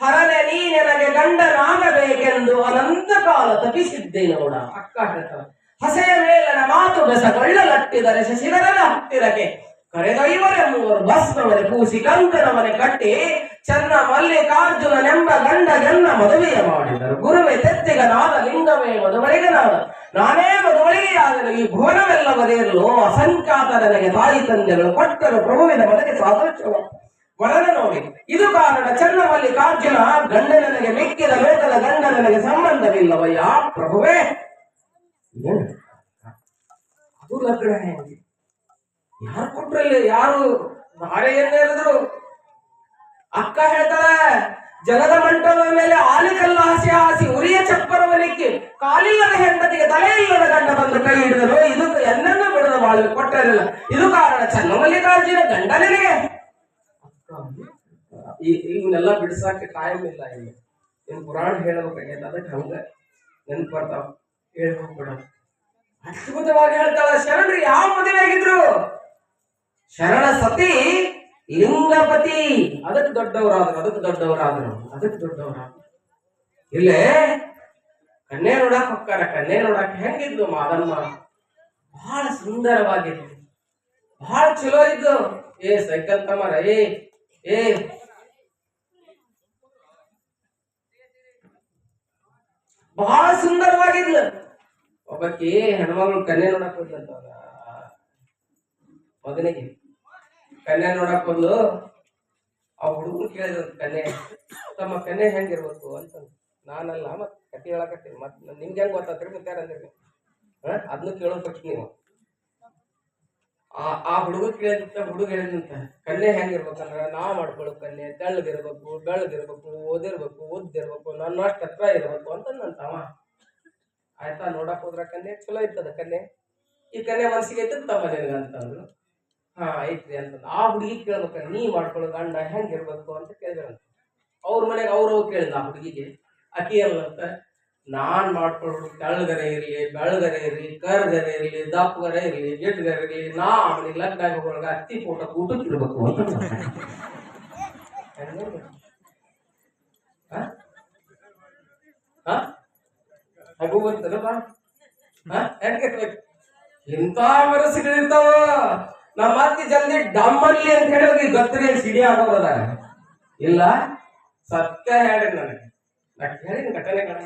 S1: ಹರನೆ ನೀ ನನಗೆ ಗಂಡನಾಗಬೇಕೆಂದು ಅನಂತ ಕಾಲ ತಪಿಸಿದ್ದೆ ನೋಡ. ಅಕ್ಕ ಹೇಳ್ತಾಳೆ, ಹಸೆಯ ಮೇಲನ ಮಾತು ಬೆಸಗೊಳ್ಳಲಟ್ಟಿದರೆ ಶಶಿಧರನ ಹತ್ತಿರಕ್ಕೆ ಕರೆದೊಯ್ವರೆಂಬುವರು ಭಸ್ಮವನೆ ಪೂಸಿ ಕಂಕಣವನೆ ಕಟ್ಟಿ ಚನ್ನ ಮಲ್ಲಿಕಾರ್ಜುನನೆಂಬ ಗಂಡಗೆನ್ನ ಮದುವೆಯ ಮಾಡಿದರು. ಗುರುವೆ ತೆತ್ತಿಗನಾದ ಲಿಂಗವೇ ಮದುವಳಿಗನಾದ, ನಾನೇ ಮದುವಳಿಗೆಯಾದರೆ ಈ ಭುವನವೆಲ್ಲವರೇರಲು ಅಸಂಖ್ಯಾತ ನನಗೆ ತಾಯಿ ತಂದೆಗಳು ಕೊಟ್ಟರು ಪ್ರಭುವಿನ ಮನೆಗೆ ಸಾದೃಶ್ಯವ ವರನ ನೋಡಿ. ಇದು ಕಾರಣ ಚನ್ನ ಮಲ್ಲಿಕಾರ್ಜುನ ಗಂಡ ನನಗೆ ಮಿಕ್ಕಿದ ಲೋಕದ ಗಂಡ ನನಗೆ ಸಂಬಂಧವಿಲ್ಲವಯ್ಯ ಪ್ರಭುವೇ. ಅದು ಲಗ್ನ ಹೆಂಗೆ? ಯಾರು ಕೊಟ್ರಲ್ಲಿ? ಯಾರು ನಾರೆಯನ್ನೇ ಹೇಳಿದ್ರು? ಅಕ್ಕ ಹೇಳ್ತಾಳೆ, ಜಲದ ಮಂಟಪದ ಮೇಲೆ ಆಲಿಕಲ್ಲ ಹಾಸಿ ಉರಿಯ ಚಪ್ಪರವನಿಕ್ಕೆ ಕಾಲಿಲ್ಲದ ಹೆಂಡತಿಗೆ ತಲೆ ಇಲ್ಲದ ಗಂಡ ಬಂದು ಕೈ ಹಿಡಿದರು. ಇದು ಎನ್ನನ್ನು ಬಿಡದ ಬಾಳು ಕೊಟ್ಟರಿಲ್ಲ. ಇದು ಕಾರಣ ಚನ್ನ ಮಲ್ಲಿಕಾರ್ಜುನ ಗಂಡ ನಿನಗೆ. ಇವನ್ನೆಲ್ಲ ಬಿಡಿಸಾಕ ಟೈಮ್ ಇಲ್ಲ. ಇಲ್ಲಿ ಇನ್ ಪುರಾಣ ಹೇಳಬೇಕಾಗ್ಯದ, ಅದಕ್ಕೆ ಹಂಗ ನೆನ್ಪು ಬರ್ತಾವ, ಹೇಳಿ ಹೋಗ್ಬಿಡ. ಅದ್ಭುತವಾಗಿ ಹೇಳ್ತಾಳ. ಶರಣರು ಯಾವ ಮದುವೆ ಆಗಿದ್ರು? ಶರಣ ಸತಿ ಲಿಂಗಪತಿ, ಅದಕ್ಕೆ ದೊಡ್ಡವರಾದ್ರು. ಇಲ್ಲೇ ಕನ್ಯೆ ನೋಡಕ್ ಹೋಗ್ತಾರ. ಕನ್ಯೆ ನೋಡಕ್ ಹೆಂಗಿದ್ದು ಮಾದಮ್ಮ? ಬಹಳ ಸುಂದರವಾಗಿದ್ದು, ಬಹಳ ಚಲೋ ಇದ್ದು. ಸೈಕಲ್ ತಮ್ಮರ ಬಹಳ ಸುಂದರವಾಗಿದ್ಲು. ಒಬ್ಬಾಕಿ ಹೆಣ್ಮಗಳು ಕನ್ಯೆ ನೋಡಕ್ ಹೋದ್ಲಂತ, ಮಗನಿಗೆ ಕನ್ಯೆ ನೋಡಕ್ ಬಂದು ಆ ಹುಡುಗರು ಕೇಳಿದ್ರು, ಕನ್ಯೆ ತಮ್ಮ ಕನ್ಯೆ ಹೆಂಗಿರ್ಬೇಕು ಅಂತ. ನಾನಲ್ಲ ಮತ್ ಕತಿ ಹೇಳಕತ್ತೀನಿ, ಮತ್ ನಿಮ್ಗೆ ಹೆಂಗ್ ಗೊತ್ತಾತ್ರಿ ಮುತ್ತಾರಂದ್ರಿ? ಅದನ್ನು ಕೇಳೋದಕ್ಕೆ ನೀವು ಆ ಹುಡುಗ ಕೇಳಿದಂತ ಹುಡುಗ ಹೇಳಿದಂತ ಕನ್ಯೆ ಹೆಂಗಿರ್ಬೇಕಂದ್ರ, ನಾ ಮಾಡ್ಕೊಳ್ಳೋ ಕನ್ಯೆ ತೆಳ್ಳಗಿರ್ಬೇಕು, ಬೆಳ್ಳಗಿರ್ಬೇಕು, ಓದಿರ್ಬೇಕು, ಉದ್ದಿರ್ಬೇಕು, ನನ್ನ ಅಷ್ಟು ಹತ್ರ ಇರ್ಬೇಕು ಅಂತಂದಂತವ. ಆಯ್ತಾ, ನೋಡಕ್ ಹೋದ್ರ ಕನ್ಯೆ ಚಲೋ ಇರ್ತದ ಕನ್ಯೆ. ಈ ಕನ್ಯೆ ಮನ್ಸಿಗೆ ಐತಂತಮ್ಮ ನಿನಗ ಅಂತಂದ್ರು. ಐತ್ರಿ ಅಂತಂದ. ಆ ಹುಡುಗಿ ಕೇಳ್ಬೇಕ, ನೀ ಮಾಡ್ಕೊಳ್ಳೋ ಗಂಡ ಹೆಂಗಿರ್ಬೇಕು ಅಂತ ಕೇಳಿದ್ರಂತ. ಅವ್ರ ಮನೆಗೆ ಅವ್ರು ಕೇಳಿದ ಆ ಹುಡುಗಿಗೆ. ಅಕ್ಕಿ ಏನಂತ, ನಾನ್ ಮಾಡ್ಕೊಳ್ಳೋ ತೆಳ್ಳಗರೆ ಇರ್ಲಿ, ಬೆಳ್ಳಗರೆ ಇರ್ಲಿ, ಕರ್ಗರೆ ಇರ್ಲಿ, ದಪ್ಪಗರೆ ಇರ್ಲಿ, ಗಿಡ್ಗರೆ ಇರ್ಲಿ, ನಾ ಅವನಿಗೆ ಲಗ್ನ ಆಗೋಳಗ ಅತ್ತಿ ಫೋಟೋ ಊಟಕ್ಕೆ ಇಡ್ಬೇಕು ಅಂತ. ಹಾ ಹಗು ಬಂತಲ್ಲ ಬಾ ಹೆಂಗಿರ್ಬೇಕು ಇಂಥ ಮನಸ್ಸುಗಳಿರ್ತಾವ. ನಮ್ಮ ಅತ್ತಿ ಜಲ್ದಿ ಡಮ್ಮಲ್ಲಿ ಅಂತ ಹೇಳಿ ಗತ್ತರಿ ಸಿಡಿ ಆಗೋದ ಇಲ್ಲ. ಸತ್ಯ ಹೇಳಿ ನನಗೆ ನಾ ಹೇಳಿದ ಘಟನೆಗಳ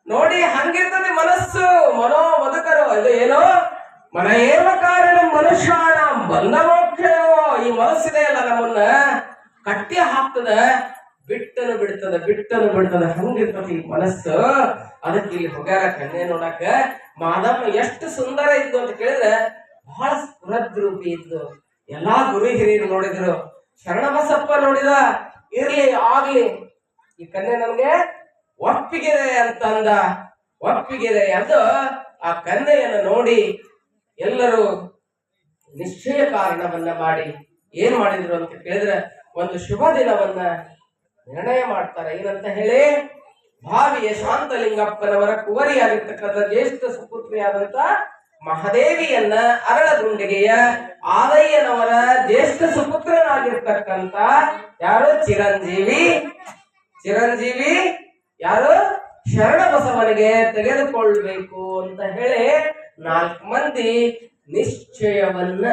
S1: ನೋಡಿ ಹಂಗಿರ್ತದೆ ಮನಸ್ಸು. ಮನೋ ಬದುಕರು ಇದು ಏನೋ ಮನ ಏವ ಕಾರಣ ಮನುಷ್ಯಾಣ ಬಂದ ಮೋಕ್ಷವೋ. ಈ ಮನಸ್ಸಿದೆ ಅಲ್ಲ ನಮ್ಮನ್ನ ಕಟ್ಟಿ ಹಾಕ್ತದ, ಬಿಟ್ಟನು ಬಿಡ್ತದ ಹಂಗಿರ್ತದೆ ಈ ಮನಸ್ಸು. ಅದಕ್ಕೆ ಇಲ್ಲಿ ಹೋಗ್ಯಾರ ಕನ್ಯೆ ನೋಡಾಕ. ಮಾದಮ್ಮ ಎಷ್ಟು ಸುಂದರ ಇದ್ದು ಅಂತ ಕೇಳಿದ್ರೆ ಬಹಳ ಸ್ಫುರದ್ರೂಪಿ ಇದ್ದು. ಎಲ್ಲಾ ಗುರು ಹಿರಿಯರು ನೋಡಿದ್ರು, ಶರಣಬಸಪ್ಪ ನೋಡಿದ. ಇರ್ಲಿ ಆಗ್ಲಿ, ಈ ಕನ್ಯೆ ನಮ್ಗೆ ಒಪ್ಪಿಗೆದೆ ಅಂತಂದ. ಒಪ್ಪಿಗೆದೆ ಎಂದು ಆ ಕನ್ಯೆಯನ್ನು ನೋಡಿ ಎಲ್ಲರೂ ನಿಶ್ಚಯ ಕಾರಣವನ್ನ ಮಾಡಿ ಏನ್ ಮಾಡಿದ್ರು ಅಂತ ಕೇಳಿದ್ರೆ ಒಂದು ಶುಭ ದಿನವನ್ನ ನಿರ್ಣಯ ಮಾಡ್ತಾರೆ. ಏನಂತ ಹೇಳಿ, ಭಾವಿಯ ಶಾಂತಲಿಂಗಪ್ಪನವರ ಕುವರಿಯಾಗಿರ್ತಕ್ಕಂಥ ಜ್ಯೇಷ್ಠ ಸುಪುತ್ರಿಯಾದಂತ ಮಹಾದೇವಿಯನ್ನ ಅರಳಗುಂಡಿಗೆಯ ಆದಯ್ಯನವರ ಜ್ಯೇಷ್ಠ ಸುಪುತ್ರನಾಗಿರ್ತಕ್ಕಂಥ ಯಾರು ಚಿರಂಜೀವಿ ಯಾರು ಶರಣಬಸವನಿಗೆ ತೆಗೆದುಕೊಳ್ಬೇಕು ಅಂತ ಹೇಳಿ 4 ಮಂದಿ ನಿಶ್ಚಯವನ್ನ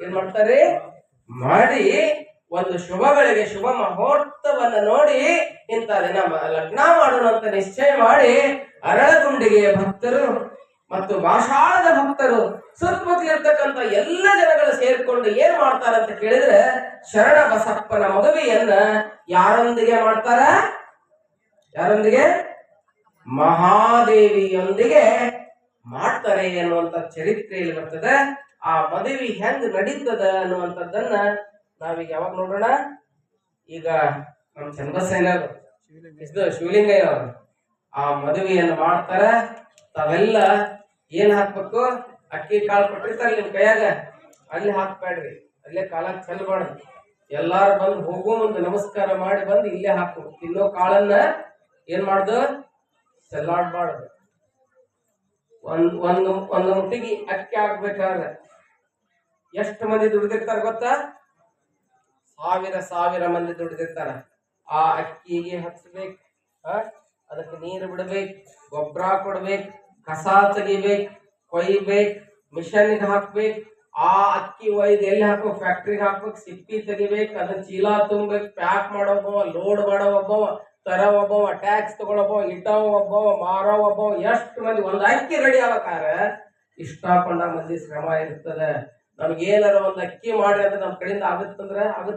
S1: ಏನ್ ಮಾಡ್ತಾರೆ ಮಾಡಿ ಒಂದು ಶುಭಗಳಿಗೆ ಶುಭ ಮುಹೂರ್ತವನ್ನ ನೋಡಿ ಇಂಥ ದಿನ ಲಗ್ನ ಮಾಡೋಣ ಅಂತ ನಿಶ್ಚಯ ಮಾಡಿ ಅರಳಗುಂಡಿಗೆಯ ಭಕ್ತರು ಮತ್ತು ಮಾಷಾಳದ ಭಕ್ತರು ಸುತ್ತಮುತ್ತಲಿರ್ತಕ್ಕಂಥ ಎಲ್ಲ ಜನಗಳು ಸೇರ್ಕೊಂಡು ಏನ್ ಮಾಡ್ತಾರ ಅಂತ ಕೇಳಿದ್ರೆ ಶರಣ ಬಸಪ್ಪನ ಮದುವೆಯನ್ನ ಯಾರೊಂದಿಗೆ ಮಾಡ್ತಾರ? ಯಾರೊಂದಿಗೆ? ಮಹಾದೇವಿಯೊಂದಿಗೆ ಮಾಡ್ತಾರೆ ಅನ್ನುವಂತ ಚರಿತ್ರೆಯಲ್ಲಿ ಬರ್ತದೆ. ಆ ಮದುವೆ ಹೆಂಗ್ ನಡೀತದ ಅನ್ನುವಂಥದ್ದನ್ನ ನಾವೀಗ ಯಾವಾಗ ನೋಡೋಣ? ಈಗ ನಮ್ಮ ಚನ್ನಬಸಯ್ಯನವರು ಶಿವಲಿಂಗಯ್ಯನವರು ಆ ಮದುವೆಯನ್ನು ಮಾಡ್ತಾರ. ತಾವೆಲ್ಲ ಏನ್ ಹಾಕ್ಬೇಕು? ಅಕ್ಕಿ ಕಾಳು ಕೊಟ್ಟಿರ್ತಾರೆ ನಿಮ್ ಕೈಯಾಗ, ಅಲ್ಲಿ ಹಾಕ್ಬೇಡ್ರಿ, ಅಲ್ಲೇ ಕಾಲಾಗ ಚೆಲ್ಲಬಾರ್ದು. ಎಲ್ಲಾರು ಬಂದು ಹೋಗೋ ಮುಂದೆ ನಮಸ್ಕಾರ ಮಾಡಿ ಬಂದು ಇಲ್ಲೇ ಹಾಕ್ಬೇಕು. ತಿನ್ನೋ ಕಾಳನ್ನ ಏನ್ ಮಾಡ್ದು? ಚೆಲ್ಲಾಡ್ಬಾರ್ದು. ಒಂದು ಮುಟ್ಟಿಗೆ ಅಕ್ಕಿ ಹಾಕ್ಬೇಕಾದ್ರೆ ಎಷ್ಟು ಮಂದಿ ದುಡಿದಿರ್ತಾರ ಗೊತ್ತಾ? ಸಾವಿರ ಮಂದಿ ದುಡಿದಿರ್ತಾರ. ಆ ಅಕ್ಕಿಗೆ ಹಚ್ಬೇಕು, ಅದಕ್ಕೆ ನೀರು ಬಿಡ್ಬೇಕು, ಗೊಬ್ಬರ ಕೊಡ್ಬೇಕು, ಕಸ ತೆಗಿಬೇಕು, ಕೊಯ್ಬೇಕು, ಮಿಷನ್ಗೆ ಹಾಕ್ಬೇಕು. ಆ ಅಕ್ಕಿ ಒಯ್ದು ಎಲ್ಲಿ ಹಾಕ್ಬೇಕು? ಫ್ಯಾಕ್ಟ್ರಿಗೆ ಹಾಕ್ಬೇಕು, ಸಿಪ್ಪಿ ತೆಗಿಬೇಕು, ಅದನ್ನ ಚೀಲ ತುಂಬಬೇಕು, ಪ್ಯಾಕ್ ಮಾಡೋಬ್ಬವ, ಲೋಡ್ ಮಾಡೋ ಒಬ್ಬವ, ತರೋ ಒಬ್ಬವ, ಟ್ಯಾಕ್ಸ್ ತಗೊಳೊಬ್ಬವ, ಇಟ್ಟವ ಒಬ್ಬವ, ಮಾರೋ ಒಬ್ಬವ. ಎಷ್ಟು ಮಂದಿ ಒಂದು ಅಕ್ಕಿ ರೆಡಿ ಆಗ್ಬೇಕಾದ್ರೆ ಇಷ್ಟಪಟ್ಟ ಮಂದಿ ಶ್ರಮ ಇರ್ತದೆ. ನಮ್ಗೇನಾರ ಒಂದು ಅಕ್ಕಿ ಮಾಡಿ ಅಂದ್ರೆ ನಮ್ಮ ಕಡೆಯಿಂದ ಆಗುತ್ತಂದ್ರೆ ಆಗುತ್ತೆ.